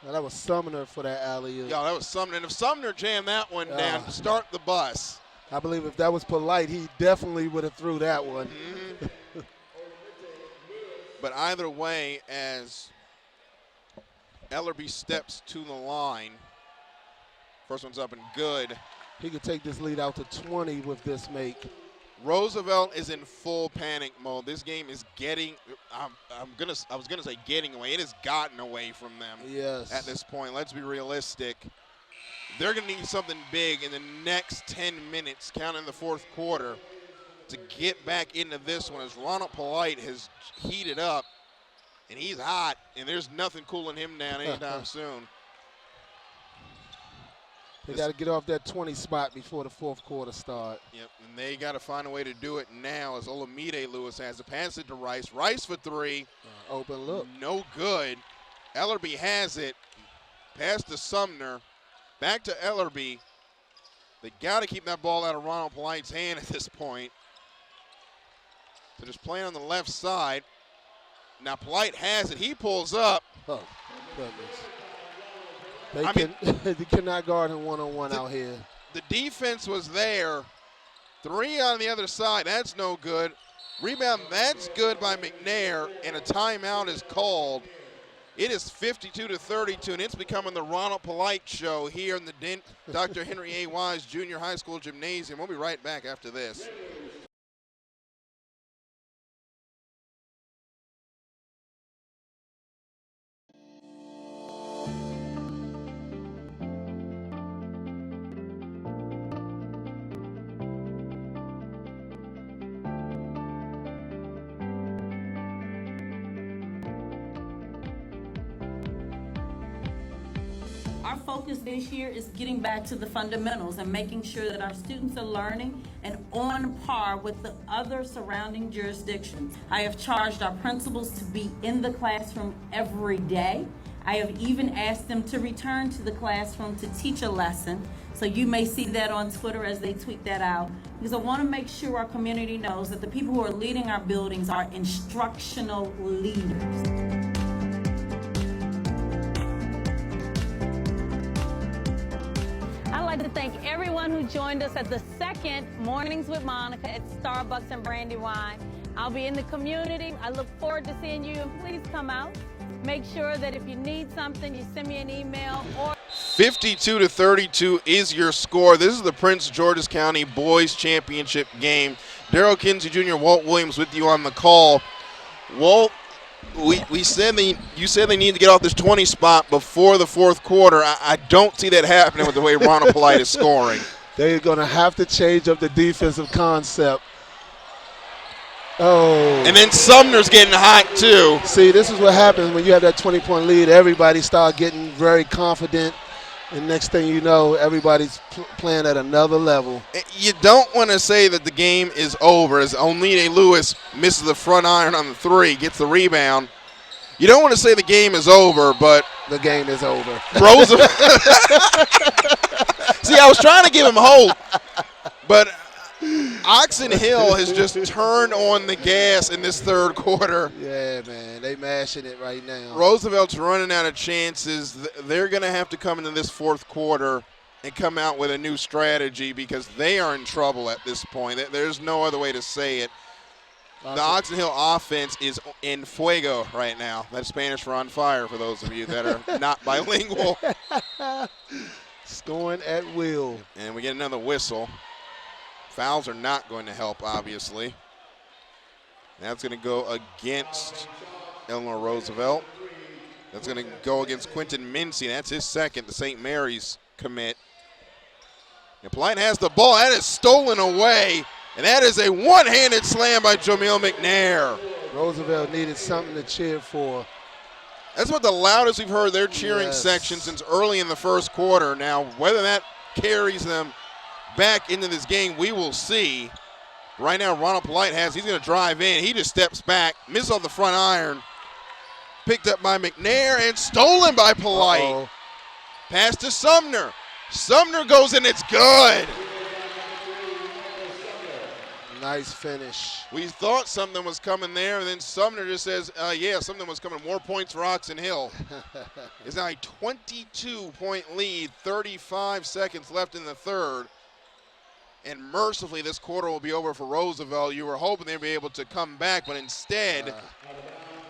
Well, that was Sumner for that alley-oop. Yeah, that was Sumner. And if Sumner jammed that one down, start the bus. I believe if that was Polite, he definitely would have threw that one. Mm-hmm. But either way, as Ellerby steps to the line, first one's up and good. He could take this lead out to 20 with this make. Roosevelt is in full panic mode. This game is getting, I was gonna say getting away. It has gotten away from them. Yes. At this point, let's be realistic. They're gonna need something big in the next 10 minutes, counting the fourth quarter, to get back into this one, as Ronald Polite has heated up, and he's hot, and there's nothing cooling him down anytime soon. They got to get off that 20 spot before the fourth quarter start. Yep, and they got to find a way to do it now, as Olamide Lewis has to pass it to Rice. Rice for three. Open look. No good. Ellerby has it. Pass to Sumner. Back to Ellerby. They got to keep that ball out of Ronald Polite's hand at this point. So just playing on the left side. Now Polite has it. He pulls up. Oh, goodness. They cannot guard him one-on-one out here. The defense was there. Three on the other side. That's no good. Rebound, that's good by McNair, and a timeout is called. It is 52-32, and it's becoming the Ronald Polite show here in the Dr. Henry A. Wise Junior High School Gymnasium. We'll be right back after this. Our focus this year is getting back to the fundamentals and making sure that our students are learning and on par with the other surrounding jurisdictions. I have charged our principals to be in the classroom every day. I have even asked them to return to the classroom to teach a lesson. So you may see that on Twitter as they tweet that out, because I want to make sure our community knows that the people who are leading our buildings are instructional leaders. I'd like to thank everyone who joined us at the second Mornings with Monica at Starbucks and Brandywine. I'll be in the community. I look forward to seeing you, and please come out. Make sure that if you need something, you send me an email or 52-32 is your score. This is the Prince George's County Boys Championship game. Darrell Kinsey Jr., Walt Williams with you on the call. Walt, you said they need to get off this 20 spot before the fourth quarter. I don't see that happening with the way Ronald Polite is scoring. They're going to have to change up the defensive concept. Oh. And then Sumner's getting hot too. See, this is what happens when you have that 20-point lead. Everybody start getting very confident. And next thing you know, everybody's playing at another level. You don't want to say that the game is over, as Olamide Lewis misses the front iron on the three, gets the rebound. You don't want to say the game is over, but the game is over. Roosevelt. See, I was trying to give him hope, but Oxon Hill has just turned on the gas in this third quarter. Yeah, man, they mashing it right now. Roosevelt's running out of chances. They're going to have to come into this fourth quarter and come out with a new strategy, because they are in trouble at this point. There's no other way to say it. The Oxon Hill offense is in fuego right now. That's Spanish for on fire for those of you that are not bilingual. Scoring at will. And we get another whistle. Fouls are not going to help, obviously. That's going to go against Eleanor Roosevelt. That's going to go against Quentin Mincy. That's his second, the St. Mary's commit. And Polite has the ball. That is stolen away. And that is a one-handed slam by Jamil McNair. Roosevelt needed something to cheer for. That's about the loudest we've heard their cheering section since early in the first quarter. Now, whether that carries them back into this game, we will see. Right now, Ronald Polite he's going to drive in. He just steps back, misses off the front iron. Picked up by McNair and stolen by Polite. Pass to Sumner. Sumner goes in, it's good. Nice finish. We thought something was coming there, and then Sumner just says, yeah, something was coming. More points for Oxon Hill. It's now a 22-point lead, 35 seconds left in the third. And mercifully, this quarter will be over for Roosevelt. You were hoping they'd be able to come back, but instead,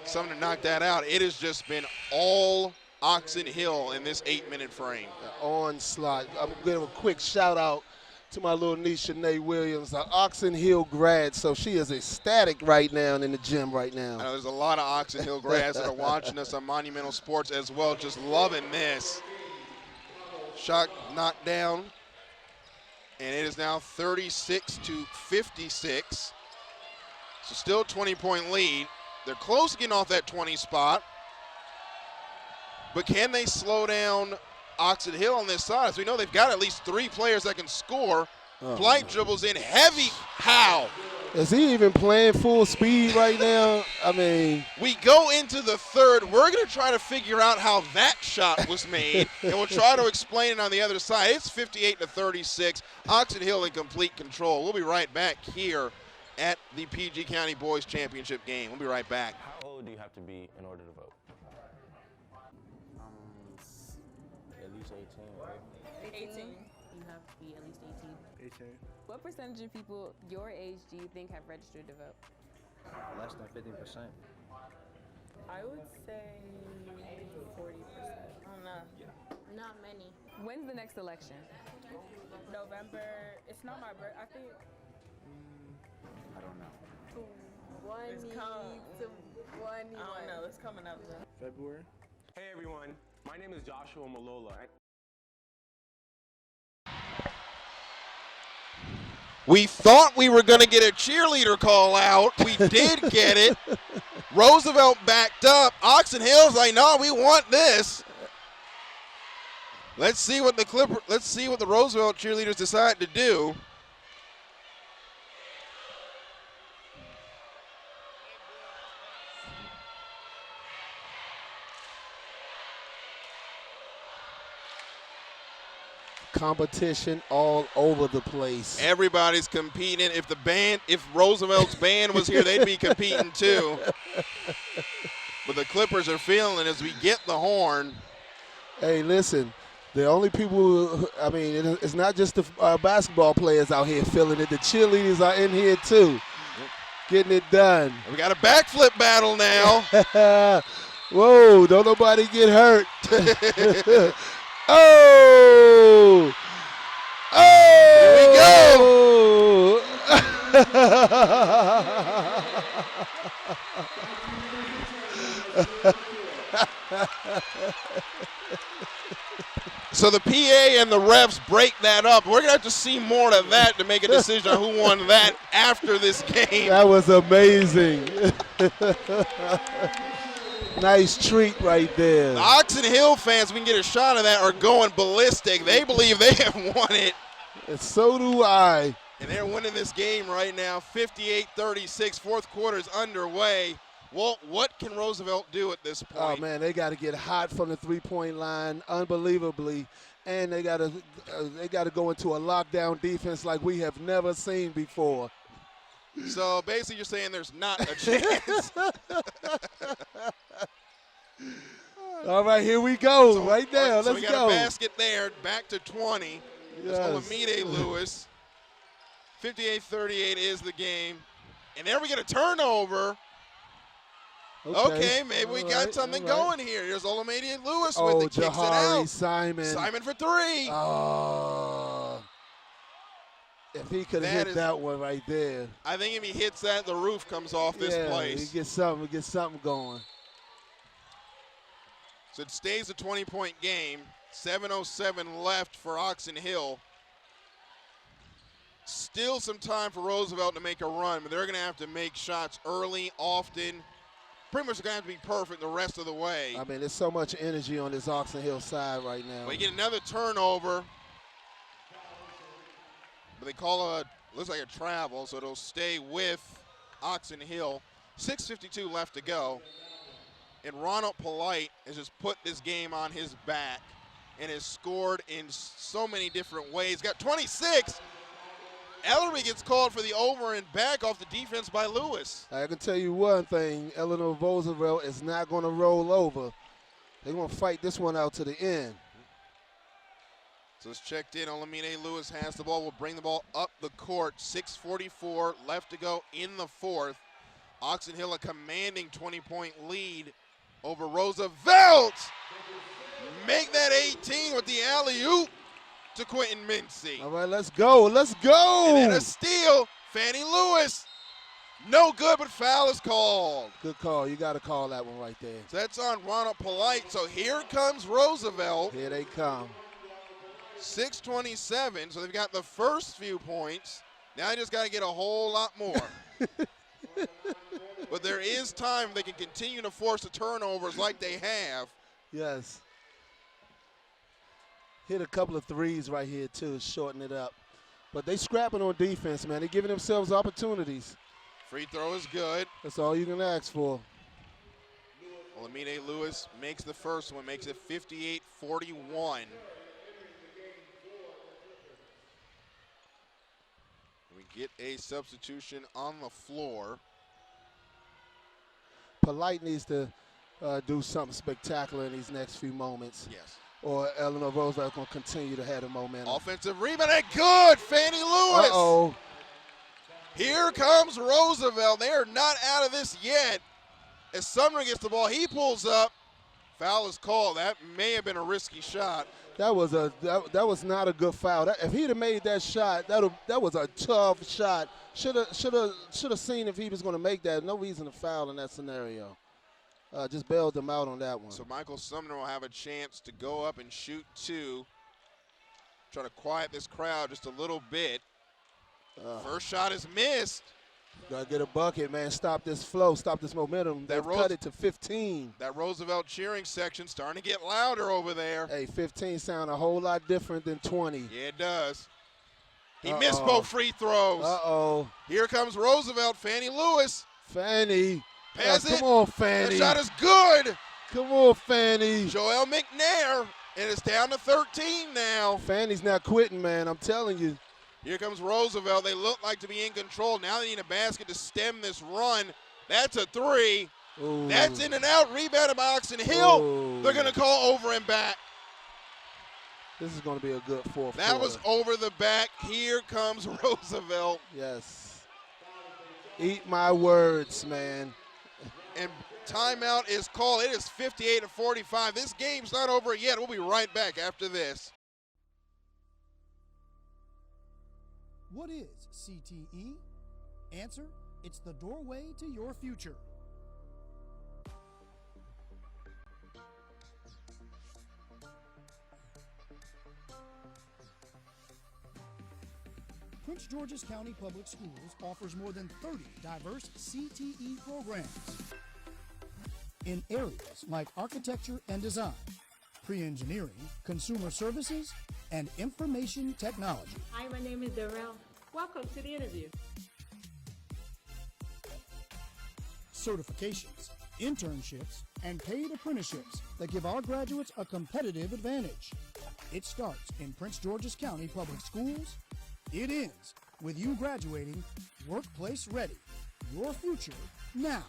Sumner knocked that out. It has just been all Oxon Hill in this 8-minute frame. Onslaught. I'm going to give a quick shout-out to my little niece, Shanae Williams, an Oxon Hill grad, so she is ecstatic right now in the gym right now. I know there's a lot of Oxon Hill grads that are watching us on Monumental Sports as well, just loving this. Shot knocked down, and it is now 36-56. So still a 20-point lead. They're close to getting off that 20 spot, but can they slow down Oxon Hill on this side? As we know, they've got at least 3 players that can score. Polite dribbles in heavy. How? Is he even playing full speed right now? I mean. We go into the third. We're going to try to figure out how that shot was made, and we'll try to explain it on the other side. It's 58-36. Oxon Hill in complete control. We'll be right back here at the PG County Boys Championship game. We'll be right back. How old do you have to be in order to vote? At least 18, right? 18. You have to be at least 18. 18. What percentage of people your age do you think have registered to vote? Less than 50%. I would say 40%. I don't know. Not many. When's the next election? November. It's not my birthday. I think. I don't know. It's coming. I don't know. It's coming up though. February? Hey everyone, my name is Joshua Malola. We thought we were going to get a cheerleader call out. We did get it. Roosevelt backed up. Oxon Hill's like, no, we want this. Let's see what the Roosevelt cheerleaders decide to do. Competition all over the place. Everybody's competing. If Roosevelt's band was here, they'd be competing too. But the Clippers are feeling as we get the horn. Hey, listen, the only people, it's not just the basketball players out here feeling it. The cheerleaders are in here too, getting it done. We got a backflip battle now. Whoa, don't nobody get hurt. Oh! Oh! Here we go. So the PA and the refs break that up. We're going to have to see more of that to make a decision on who won that after this game. That was amazing. Nice treat right there. The Oxon Hill fans, we can get a shot of that, are going ballistic. They believe they have won it. And so do I. And they're winning this game right now, 58-36. Fourth quarter is underway. Walt, what can Roosevelt do at this point? Oh, man, they got to get hot from the three-point line, unbelievably. And they got to go into a lockdown defense like we have never seen before. So basically you're saying there's not a chance. All right, here we go. So, right there. So Let's go. we got a basket there, back to 20. Let's go with Mide Lewis. 58-38 is the game. And there we get a turnover. Okay, maybe we got something going here. Here's Olamide Lewis with it, kicks it out. Simon. Simon for three. Oh. If he could have hit that one right there. I think if he hits that, the roof comes off this place. He get something going. So it stays a 20-point game. 7:07 left for Oxon Hill. Still some time for Roosevelt to make a run, but they're going to have to make shots early, often. Pretty much going to have to be perfect the rest of the way. I mean, there's so much energy on this Oxon Hill side right now. We get another turnover. But they call looks like a travel, so it'll stay with Oxon Hill. 6:52 left to go. And Ronald Polite has just put this game on his back and has scored in so many different ways. Got 26. Ellerby gets called for the over and back off the defense by Lewis. I can tell you one thing, Eleanor Roosevelt is not going to roll over. They're going to fight this one out to the end. So it's checked in. Olamide Lewis has the ball. Will bring the ball up the court. 6:44 left to go in the fourth. Oxon Hill a commanding 20-point lead over Roosevelt. Make that 18 with the alley-oop to Quentin Mincy. All right, let's go. Let's go. And then a steal. Fannie Lewis. No good, but foul is called. Good call. You got to call that one right there. So that's on Ronald Polite. So here comes Roosevelt. Here they come. 6:27. So they've got the first few points. Now they just got to get a whole lot more. But there is time they can continue to force the turnovers like they have. Yes. Hit a couple of threes right here, too, shorten it up. But they scrapping on defense, man. They're giving themselves opportunities. Free throw is good. That's all you can ask for. Olamide Lewis makes the first one, makes it 58-41. We get a substitution on the floor. Polite needs to do something spectacular in these next few moments. Yes. Or Eleanor Roosevelt going to continue to have the momentum. Offensive rebound, and good, Fannie Lewis. Uh-oh. Here comes Roosevelt. They are not out of this yet. As Sumner gets the ball, he pulls up. Foul is called. That may have been a risky shot. That was not a good foul. If he'd have made that shot, that was a tough shot. Should have seen if he was going to make that. No reason to foul in that scenario. Just bailed them out on that one. So Michael Sumner will have a chance to go up and shoot two. Try to quiet this crowd just a little bit. First shot is missed. Gotta get a bucket, man. Stop this flow. Stop this momentum. They've cut it to 15. That Roosevelt cheering section starting to get louder over there. Hey, 15 sound a whole lot different than 20. Yeah, it does. He missed both free throws. Uh-oh. Here comes Roosevelt. Fannie Lewis. Fannie. Pass it. Come on, Fannie. The shot is good. Come on, Fannie. Joel McNair. And it's down to 13 now. Fannie's not quitting, man. I'm telling you. Here comes Roosevelt. They look like to be in control. Now they need a basket to stem this run. That's a three. Ooh. That's in and out. Rebounded by Oxon Hill. Ooh. They're going to call over and back. This is going to be a good fourth That quarter. was over the back. Here comes Roosevelt. Yes. Eat my words, man. And timeout is called. It is 58-45. This game's not over yet. We'll be right back after this. What is CTE? Answer, it's the doorway to your future. Prince George's County Public Schools offers more than 30 diverse CTE programs in areas like architecture and design, pre-engineering, consumer services, and information technology. Hi, my name is Darrell. Welcome to the interview. Certifications, internships, and paid apprenticeships that give our graduates a competitive advantage. It starts in Prince George's County Public Schools. It ends with you graduating workplace ready. Your future now.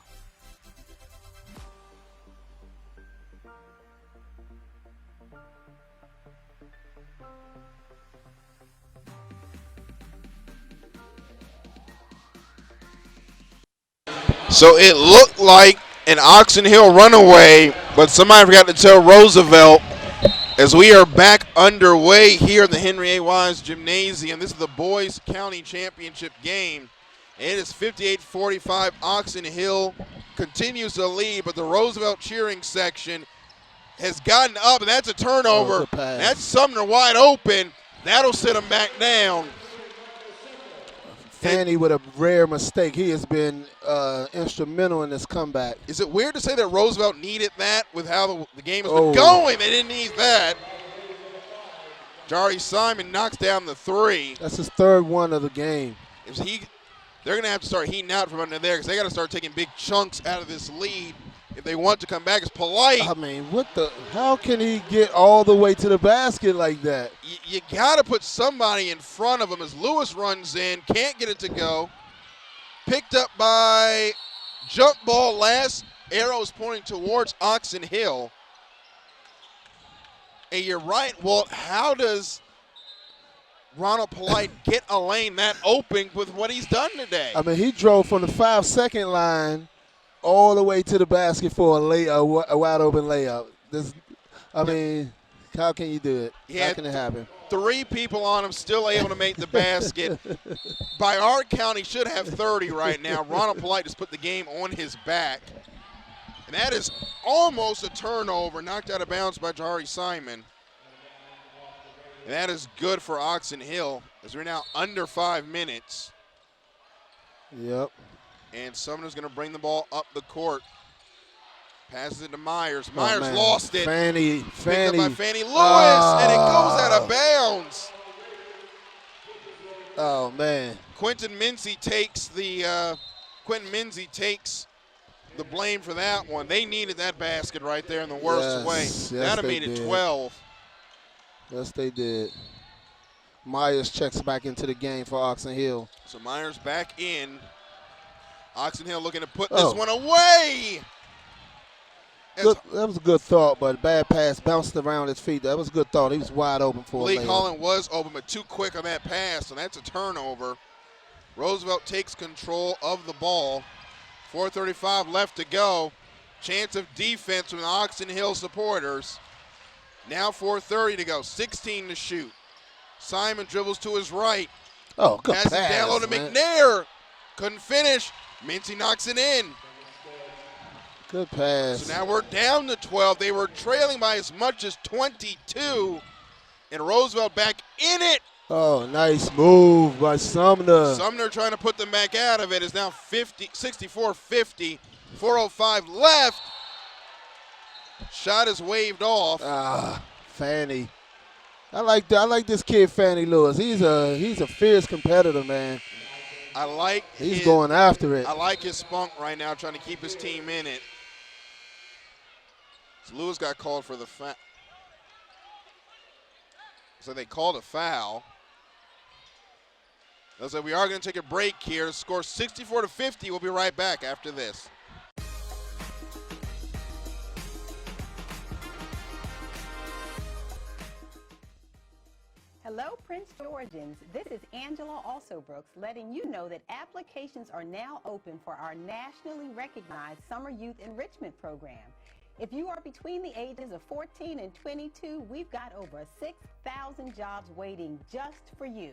So it looked like an Oxon Hill runaway, but somebody forgot to tell Roosevelt as we are back underway here in the Henry A. Wise Gymnasium. This is the Boys County Championship game. It is 58-45. Oxon Hill continues to lead, but the Roosevelt cheering section has gotten up, and that's a turnover. That's Sumner wide open. That'll sit him back down. Fanny with a rare mistake. He has been instrumental in this comeback. Is it weird to say that Roosevelt needed that with how the game has been going? They didn't need that. Jari Simon knocks down the three. That's his third one of the game. They're going to have to start heating out from under there because they got to start taking big chunks out of this lead if they want to come back. It's Polite. I mean, how can he get all the way to the basket like that? You got to put somebody in front of him as Lewis runs in, can't get it to go. Picked up by jump ball. Last arrows pointing towards Oxon Hill. And you're right, Walt. How does Ronald Polite get a lane that open with what he's done today? I mean, he drove from the 5-second line all the way to the basket for a wide open layup. I mean, how can you do it? How can it happen? 3 people on him, still able to make the basket. By our count, he should have 30 right now. Ronald Polite just put the game on his back. And that is almost a turnover, knocked out of bounds by Jari Simon. And that is good for Oxon Hill as we're now under 5 minutes. Yep. And Sumner's going to bring the ball up the court. Passes it to Myers. Myers lost it. Fanny. Picked up by Fanny Lewis, and it goes out of bounds. Oh, man. Quentin Mincy takes the blame for that one. They needed that basket right there in the worst way. Yes, That made it 12. Yes, they did. Myers checks back into the game for Oxon Hill. So Myers back in. Oxon Hill looking to put this one away. That was a good thought, but a bad pass bounced around his feet. That was a good thought. He was wide open for Lee a layup. Collin was open, but too quick on that pass, so that's a turnover. Roosevelt takes control of the ball. 4:35 left to go. Chance of defense from the Oxon Hill supporters. Now 4:30 to go. 16 to shoot. Simon dribbles to his right. Oh, good passes pass, down low to man. McNair. Couldn't finish. Mincy knocks it in. Good pass. So now we're down to 12. They were trailing by as much as 22. And Roosevelt back in it. Oh, nice move by Sumner. Sumner trying to put them back out of it is now 64-50. 4:05 left. Shot is waved off. Fanny. I like this kid, Fanny Lewis. He's a fierce competitor, man. He's going after it. I like his spunk right now, trying to keep his team in it. So Lewis got called for the foul. So they called a foul. So we are going to take a break here. Score 64-50. We'll be right back after this. Hello, Prince Georgians. This is Angela Alsobrooks letting you know that applications are now open for our nationally recognized Summer Youth Enrichment Program. If you are between the ages of 14 and 22, we've got over 6,000 jobs waiting just for you.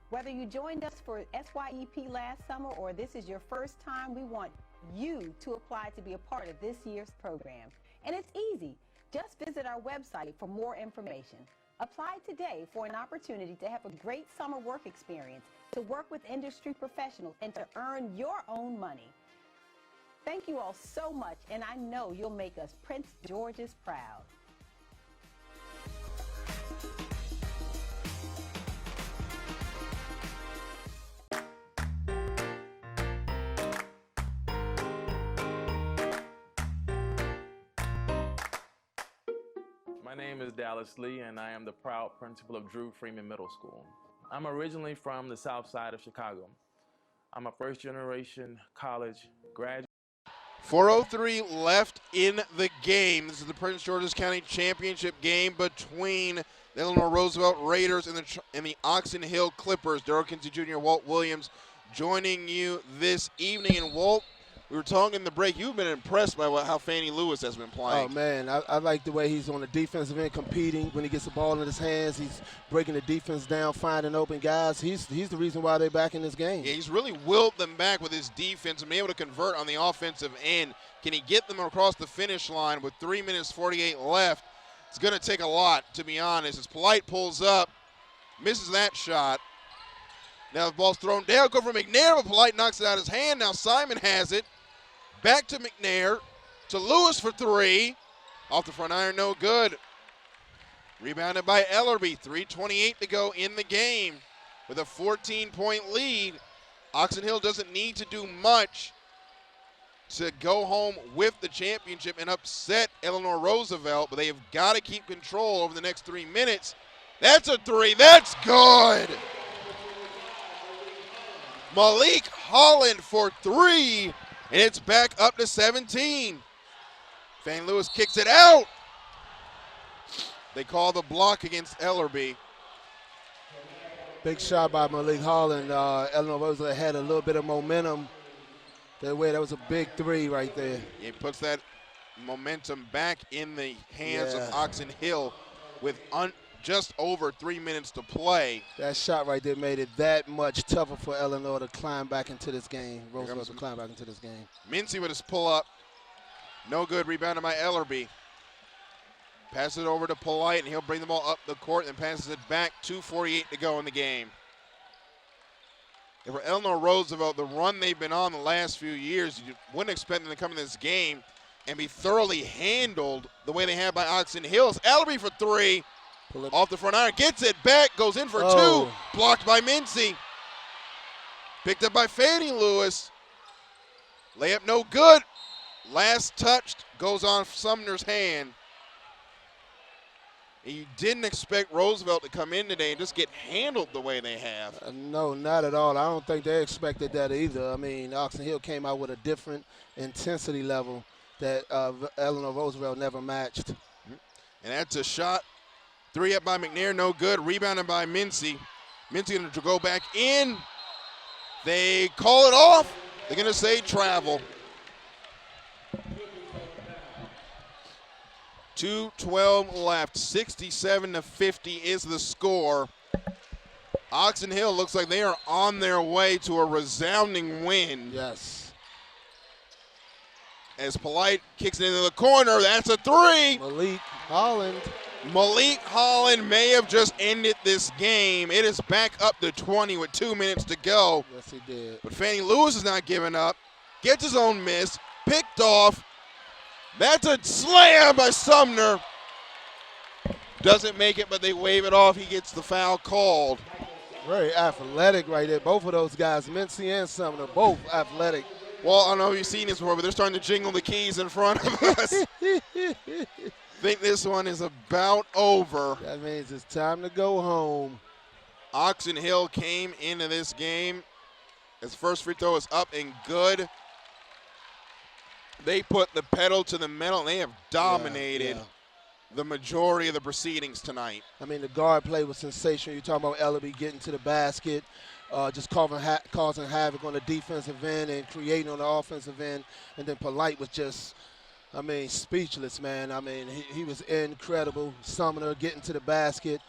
Whether you joined us for SYEP last summer or this is your first time, we want you to apply to be a part of this year's program. And it's easy. Just visit our website for more information. Apply today for an opportunity to have a great summer work experience, to work with industry professionals, and to earn your own money. Thank you all so much, and I know you'll make us Prince George's proud. My name is Dallas Lee, and I am the proud principal of Drew Freeman Middle School. I'm originally from the south side of Chicago. I'm a first-generation college graduate. 4:03 left in the game. This is the Prince George's County Championship game between the Eleanor Roosevelt Raiders and the Oxon Hill Clippers. Daryl Kinsey Jr., Walt Williams joining you this evening. And Walt, We were talking in the break. You've been impressed by how Fannie Lewis has been playing. Oh, man, I like the way he's on the defensive end competing. When he gets the ball in his hands, he's breaking the defense down, finding open guys. He's the reason why they're back in this game. Yeah, he's really willed them back with his defense and been able to convert on the offensive end. Can he get them across the finish line with 3 minutes 48 left? It's going to take a lot, to be honest. As Polite pulls up, misses that shot. Now the ball's thrown down. Go for McNair, but Polite knocks it out of his hand. Now Simon has it. Back to McNair, to Lewis for 3. Off the front iron, no good. Rebounded by Ellerby. 3:28 to go in the game with a 14-point lead. Oxon Hill doesn't need to do much to go home with the championship and upset Eleanor Roosevelt, but they have got to keep control over the next 3 minutes. That's a 3. That's good. Malik Holland for 3. And it's back up to 17. Fannie Lewis kicks it out. They call the block against Ellerby. Big shot by Malik Holland. Eleanor Roosevelt had a little bit of momentum. That was a big 3 right there. He puts that momentum back in the hands of Oxon Hill with just over 3 minutes to play. That shot right there made it that much tougher for Eleanor to climb back into this game. Roosevelt to climb back into this game. Mincy with his pull-up. No good. Rebounded by Ellerby. Passes it over to Polite, and he'll bring the ball up the court and passes it back. 2:48 to go in the game. And for Eleanor Roosevelt, the run they've been on the last few years, you wouldn't expect them to come in this game and be thoroughly handled the way they have by Oxon Hills. Ellerby for 3. Off the front iron, gets it back, goes in for 2. Blocked by Mincy. Picked up by Fannie Lewis. Layup no good. Last touched, goes on Sumner's hand. And you didn't expect Roosevelt to come in today and just get handled the way they have. No, not at all. I don't think they expected that either. I mean, Oxon Hill came out with a different intensity level that Eleanor Roosevelt never matched. And that's a shot. 3 up by McNair, no good. Rebounded by Mincy. Mincy going to go back in. They call it off. They're going to say travel. 2:12 left. 67-50 is the score. Oxon Hill looks like they are on their way to a resounding win. Yes. As Polite kicks it into the corner, that's a 3. Malik Holland may have just ended this game. It is back up to 20 with 2 minutes to go. Yes, he did. But Fannie Lewis is not giving up. Gets his own miss. Picked off. That's a slam by Sumner. Doesn't make it, but they wave it off. He gets the foul called. Very athletic right there. Both of those guys, Mincy and Sumner, both athletic. Well, I don't know if you've seen this before, but they're starting to jingle the keys in front of us. Think this one is about over. That means it's time to go home. Oxon Hill came into this game. His first free throw is up and good. They put the pedal to the metal, and they have dominated the majority of the proceedings tonight. I mean, the guard play was sensational. You're talking about Ellerby getting to the basket, just causing havoc on the defensive end and creating on the offensive end. And then Polite was just, I mean, speechless, man. I mean, he was incredible. Sumner getting to the basket.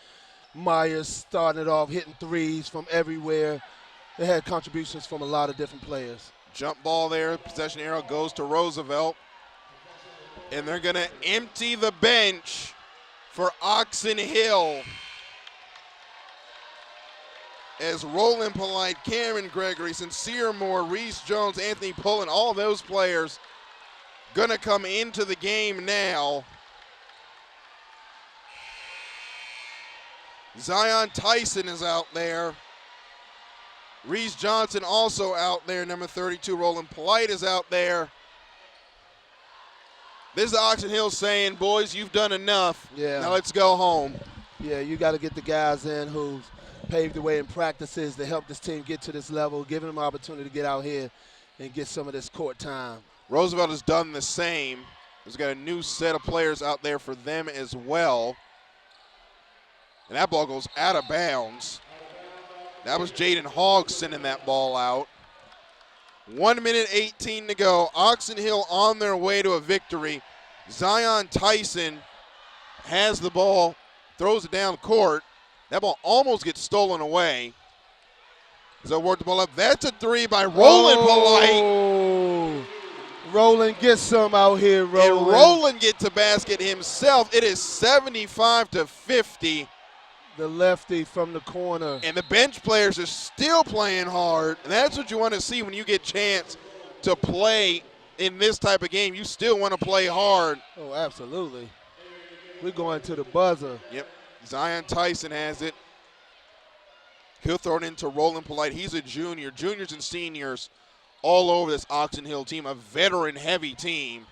Myers starting it off, hitting threes from everywhere. They had contributions from a lot of different players. Jump ball there. Possession arrow goes to Roosevelt. And they're going to empty the bench for Oxon Hill. As Roland Polite, Cameron Gregory, Sincere Moore, Reese Jones, Anthony Pullen, all those players going to come into the game now. Zion Tyson is out there. Reese Johnson also out there, number 32. Roland Polite is out there. This is Oxon Hill saying, boys, you've done enough. Yeah. Now let's go home. Yeah, you got to get the guys in who've paved the way in practices to help this team get to this level, giving them an opportunity to get out here and get some of this court time. Roosevelt has done the same. There's got a new set of players out there for them as well. And that ball goes out of bounds. That was Jaden Hogg sending that ball out. 1 minute 18 to go. Oxon Hill on their way to a victory. Zion Tyson has the ball, throws it down court. That ball almost gets stolen away. As I work the ball up, that's a three by Roland Polite. Roland gets some out here, Roland. And Roland gets a basket himself. It is 75-50. The lefty from the corner. And the bench players are still playing hard. And that's what you want to see when you get a chance to play in this type of game. You still want to play hard. Oh, absolutely. We're going to the buzzer. Yep. Zion Tyson has it. He'll throw it into Roland Polite. He's a junior. Juniors and seniors all over this Oxon Hill team, a veteran-heavy team.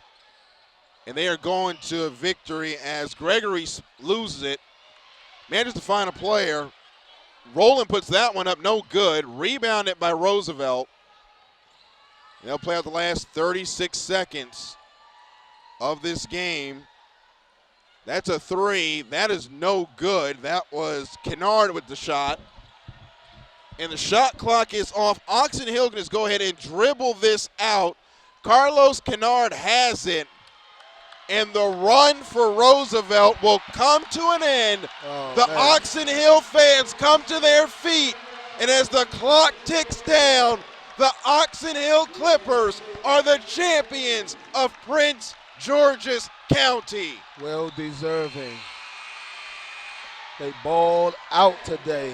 And they are going to a victory as Gregory loses it. Manages to find a player. Roland puts that one up, no good. Rebounded by Roosevelt. They'll play out the last 36 seconds of this game. That's a three. That is no good. That was Kennard with the shot. And the shot clock is off. Oxon Hill can just go ahead and dribble this out. Carlos Kennard has it. And the run for Roosevelt will come to an end. The Oxon Hill fans come to their feet. And as the clock ticks down, the Oxon Hill Clippers are the champions of Prince George's County. Well deserving. They balled out today.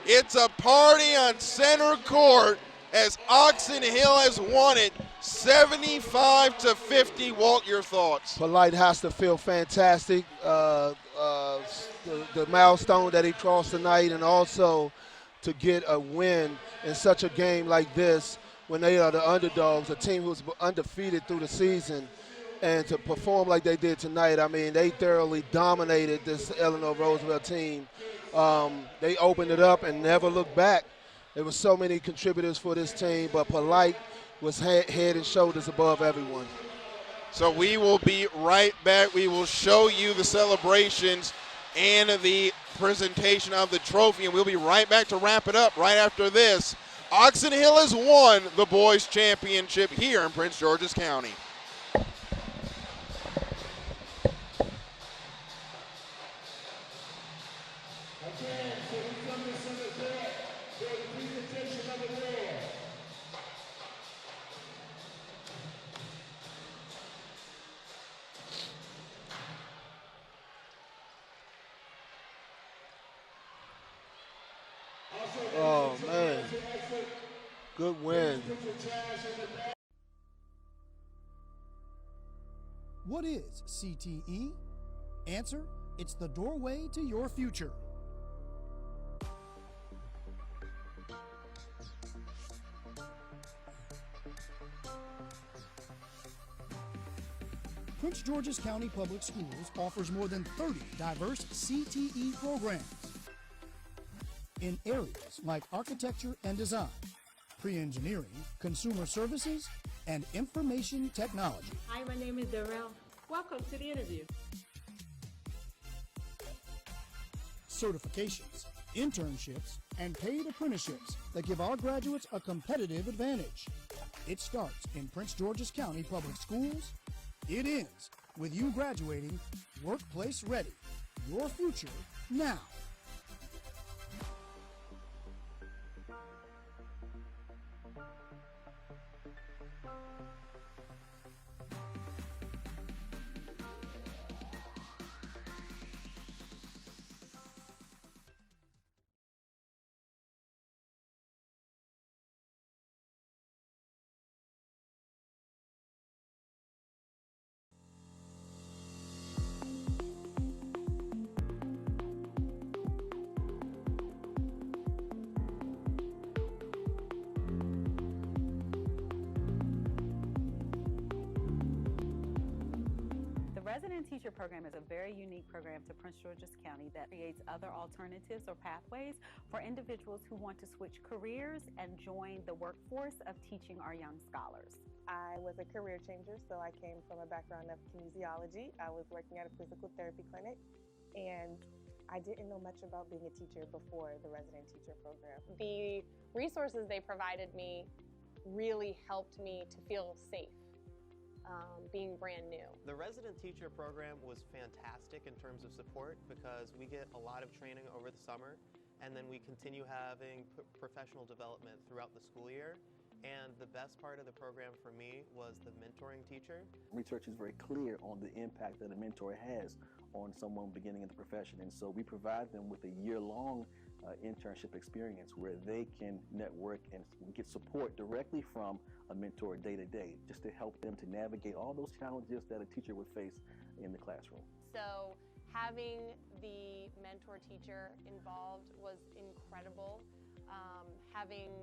It's a party on center court as Oxon Hill has won it 75-50. Walt, your thoughts? Polite has to feel fantastic. The milestone that he crossed tonight, and also to get a win in such a game like this when they are the underdogs, a team who's undefeated through the season, and to perform like they did tonight. I mean, they thoroughly dominated this Eleanor Roosevelt team. They opened it up and never looked back. There were so many contributors for this team, but Polite was head and shoulders above everyone. So we will be right back. We will show you the celebrations and the presentation of the trophy, and we'll be right back to wrap it up right after this. Oxon Hill has won the boys championship here in Prince George's County. Oh, man. Good win. What is CTE? Answer, it's the doorway to your future. Prince George's County Public Schools offers more than 30 diverse CTE programs in areas like architecture and design, pre-engineering, consumer services, and information technology. Hi, my name is Darrell. Welcome to the interview. Certifications, internships, and paid apprenticeships that give our graduates a competitive advantage. It starts in Prince George's County Public Schools. It ends with you graduating workplace ready. Your future now. The Resident Teacher Program is a very unique program to Prince George's County that creates other alternatives or pathways for individuals who want to switch careers and join the workforce of teaching our young scholars. I was a career changer, so I came from a background of kinesiology. I was working at a physical therapy clinic, and I didn't know much about being a teacher before the resident teacher program. The resources they provided me really helped me to feel safe, being brand new. The resident teacher program was fantastic in terms of support because we get a lot of training over the summer, and then we continue having professional development throughout the school year. And the best part of the program for me was the mentoring teacher. Research is very clear on the impact that a mentor has on someone beginning in the profession, and so we provide them with a year-long internship experience where they can network and get support directly from a mentor day to day, just to help them to navigate all those challenges that a teacher would face in the classroom. So having the mentor teacher involved was incredible. Having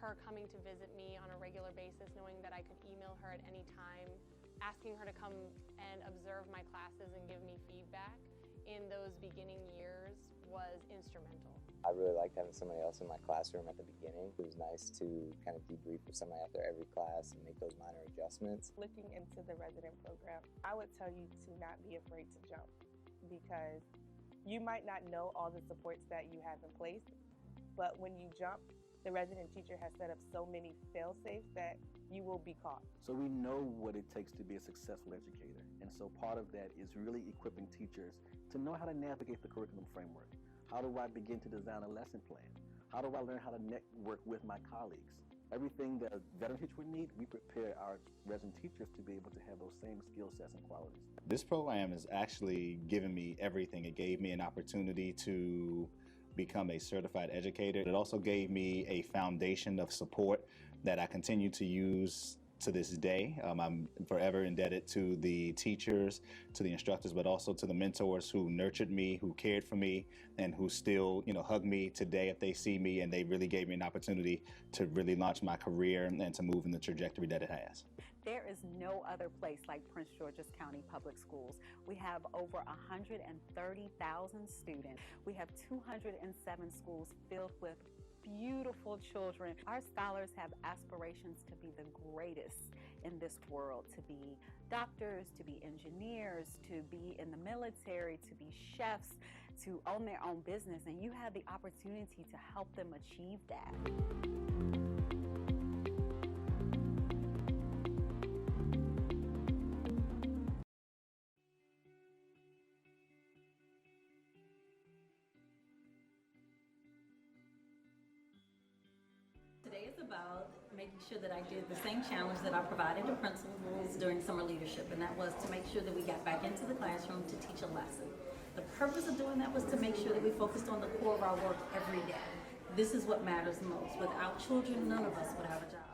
her coming to visit me on a regular basis, knowing that I could email her at any time, asking her to come and observe my classes and give me feedback in those beginning years was instrumental. I really liked having somebody else in my classroom at the beginning. It was nice to kind of debrief with somebody after every class and make those minor adjustments. Looking into the resident program, I would tell you to not be afraid to jump, because you might not know all the supports that you have in place, but when you jump, the resident teacher has set up so many fail-safes that you will be caught. So we know what it takes to be a successful educator, and so part of that is really equipping teachers to know how to navigate the curriculum framework. How do I begin to design a lesson plan? How do I learn how to network with my colleagues? Everything that a veteran teacher would need, we prepare our resident teachers to be able to have those same skill sets and qualities. This program has actually given me everything. It gave me an opportunity to become a certified educator. It also gave me a foundation of support that I continue to use to this day. I'm forever indebted to the teachers, to the instructors, but also to the mentors who nurtured me, who cared for me, and who still, hug me today if they see me, and they really gave me an opportunity to really launch my career and to move in the trajectory that it has. There is no other place like Prince George's County Public Schools. We have over 130,000 students. We have 207 schools filled with beautiful children. Our scholars have aspirations to be the greatest in this world, to be doctors, to be engineers, to be in the military, to be chefs, to own their own business, and you have the opportunity to help them achieve that. Today is about making sure that I did the same challenge that I provided to principals during summer leadership, and that was to make sure that we got back into the classroom to teach a lesson. The purpose of doing that was to make sure that we focused on the core of our work every day. This is what matters most. Without children, none of us would have a job.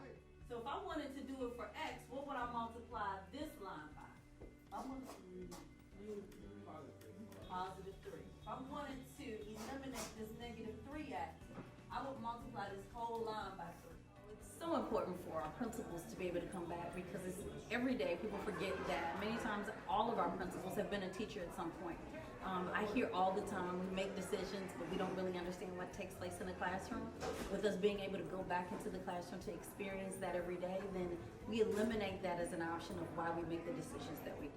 So if I wanted to do it for X, what would I multiply this line by? I want positive 3. If I wanted to eliminate this negative 3x, I would multiply this whole line by 3. It's so important for our principals to be able to come back, because it's every day people forget that. Many times all of our principals have been a teacher at some point. I hear all the time we make decisions, but we don't really understand what takes place in the classroom. With us being able to go back into the classroom to experience that every day, then we eliminate that as an option of why we make the decisions that we do.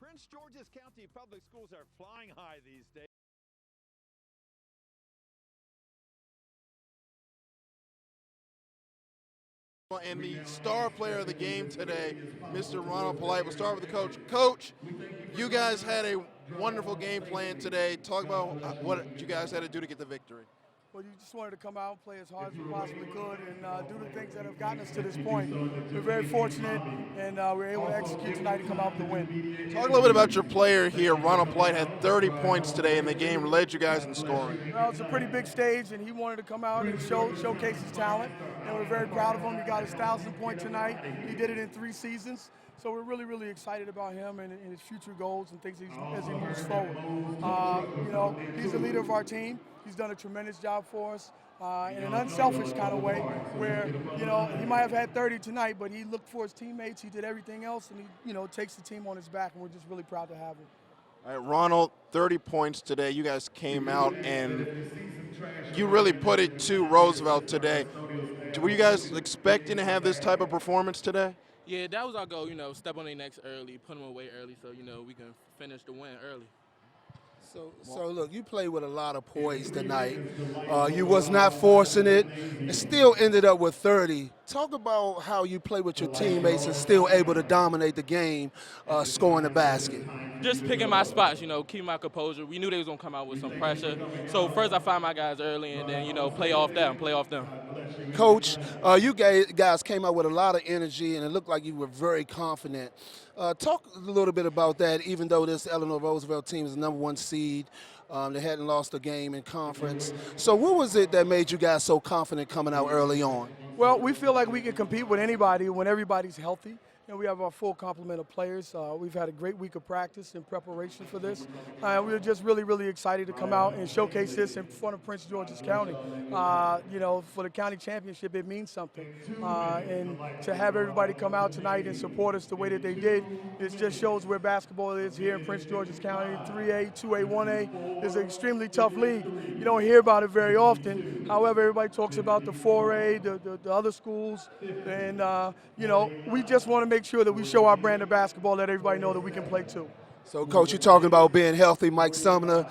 Prince George's County Public Schools are flying high these days. And the star player of the game today, Mr. Ronald Polite. We'll start with the coach. Coach, you guys had a wonderful game plan today. Talk about what you guys had to do to get the victory. Well, you just wanted to come out, play as hard as we possibly could, and do the things that have gotten us to this point. We're very fortunate, and we're able to execute tonight and come out with the win. Talk a little bit about your player here. Ronald Polite had 30 points today in the game, led you guys in scoring. Well, it's a pretty big stage, and he wanted to come out and showcase his talent, and we're very proud of him. He got his 1,000th point tonight. He did it in 3 seasons. So we're really, really excited about him and his future goals and things as he moves forward. He's the leader of our team. He's done a tremendous job for us in an unselfish kind of way, where, he might have had 30 tonight, but he looked for his teammates. He did everything else, and he, takes the team on his back, and we're just really proud to have him. All right, Ronald, 30 points today. You guys came out and you really put it to Roosevelt today. Were you guys expecting to have this type of performance today? Yeah, that was our goal, step on their necks early, put them away early so, we can finish the win early. So look, you played with a lot of poise tonight. You was not forcing it, and still ended up with 30. Talk about how you play with your teammates and still able to dominate the game, scoring the basket. Just picking my spots, keeping my composure. We knew they was gonna come out with some pressure. So first I find my guys early and then, play off them. Coach, you guys came out with a lot of energy, and it looked like you were very confident. Talk a little bit about that, even though this Eleanor Roosevelt team is the #1 seed. They hadn't lost a game in conference. So what was it that made you guys so confident coming out early on? Well, we feel like we can compete with anybody when everybody's healthy. We have our full complement of players. We've had a great week of practice in preparation for this. We're just really, really excited to come out and showcase this in front of Prince George's County. For the county championship, it means something. And to have everybody come out tonight and support us the way that they did, it just shows where basketball is here in Prince George's County. 3A, 2A, 1A is an extremely tough league. You don't hear about it very often. However, everybody talks about the 4A, the other schools. And, we just want to make sure that we show our brand of basketball, let everybody know that we can play too. So, Coach, you're talking about being healthy. Mike Sumner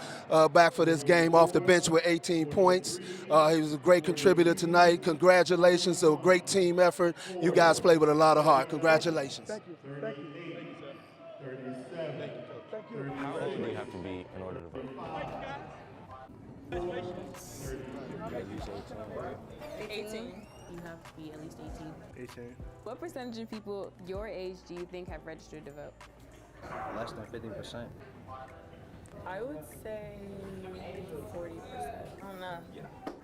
back for this game off the bench with 18 points. He was a great contributor tonight. Congratulations. A great team effort. You guys played with a lot of heart. Congratulations. Thank you. Thank you. Thank you. How old do you have to be in order to vote? At least 18. 18. You have to be at least 18. 18. What percentage of people your age do you think have registered to vote? Less than 50%. I would say 40%. I don't know.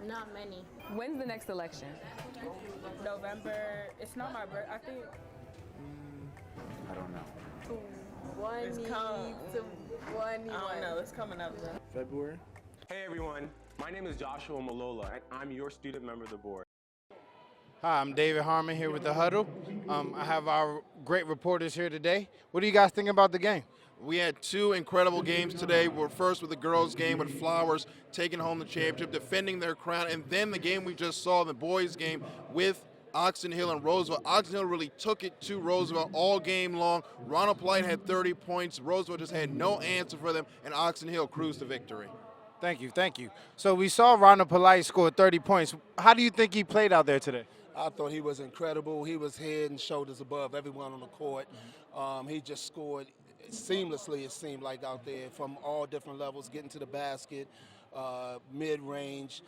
Not many. When's the next election? November. It's not my birthday. I think. I don't know. I don't know. It's coming up though. February. Hey everyone, my name is Joshua Malola and I'm your student member of the board. Hi, I'm David Harmon here with The Huddle. I have our great reporters here today. What do you guys think about the game? We had two incredible games today. We're first with the girls' game with Flowers taking home the championship, defending their crown, and then the game we just saw, the boys' game with Oxon Hill and Roosevelt. Oxon Hill really took it to Roosevelt all game long. Ronald Polite had 30 points. Roosevelt just had no answer for them, and Oxon Hill cruised to victory. Thank you. So we saw Ronald Polite score 30 points. How do you think he played out there today? I thought he was incredible. He was head and shoulders above everyone on the court. He just scored seamlessly, it seemed like, out there from all different levels, getting to the basket, mid-range,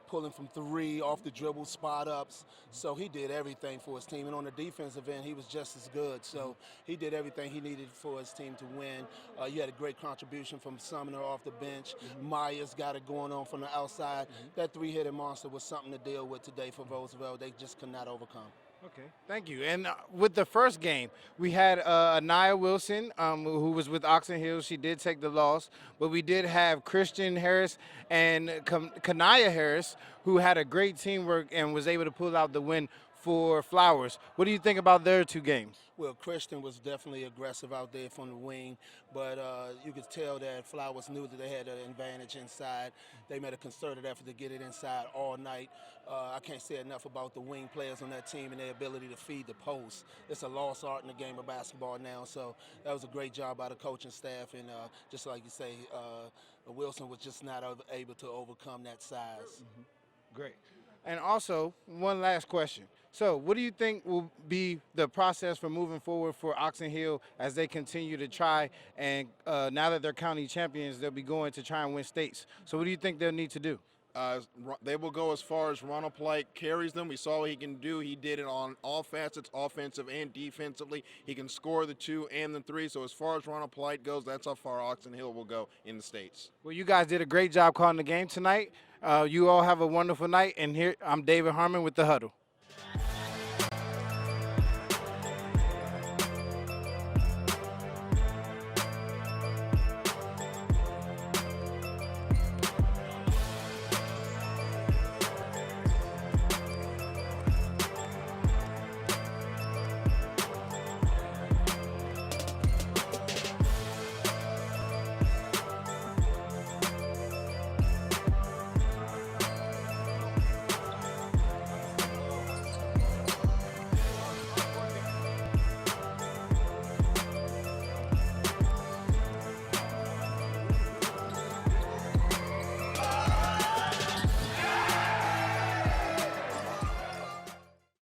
pulling from three, off the dribble, spot-ups. So he did everything for his team. And on the defensive end, he was just as good. So he did everything he needed for his team to win. You had a great contribution from Sumner off the bench. Myers got it going on from the outside. That three-headed monster was something to deal with today for Roosevelt. They just could not overcome. Okay, thank you. And with the first game, we had Anaya Wilson, who was with Oxon Hill. She did take the loss, but we did have Christian Harris and Kanaya Harris, who had a great teamwork and was able to pull out the win for Flowers. What do you think about their two games? Well, Christian was definitely aggressive out there from the wing, but you could tell that Flowers knew that they had an advantage inside. They made a concerted effort to get it inside all night. I can't say enough about the wing players on that team and their ability to feed the post. It's a lost art in the game of basketball now, so that was a great job by the coaching staff, and just like you say, Wilson was just not able to overcome that size. Great. And also, one last question. So what do you think will be the process for moving forward for Oxon Hill as they continue to try, and now that they're county champions, they'll be going to try and win states. So what do you think they'll need to do? They will go as far as Ronald Polite carries them. We saw what he can do. He did it on all facets, offensive and defensively. He can score the 2 and the 3. So as far as Ronald Polite goes, that's how far Oxon Hill will go in the states. Well, you guys did a great job calling the game tonight. You all have a wonderful night. And here, I'm David Harmon with The Huddle.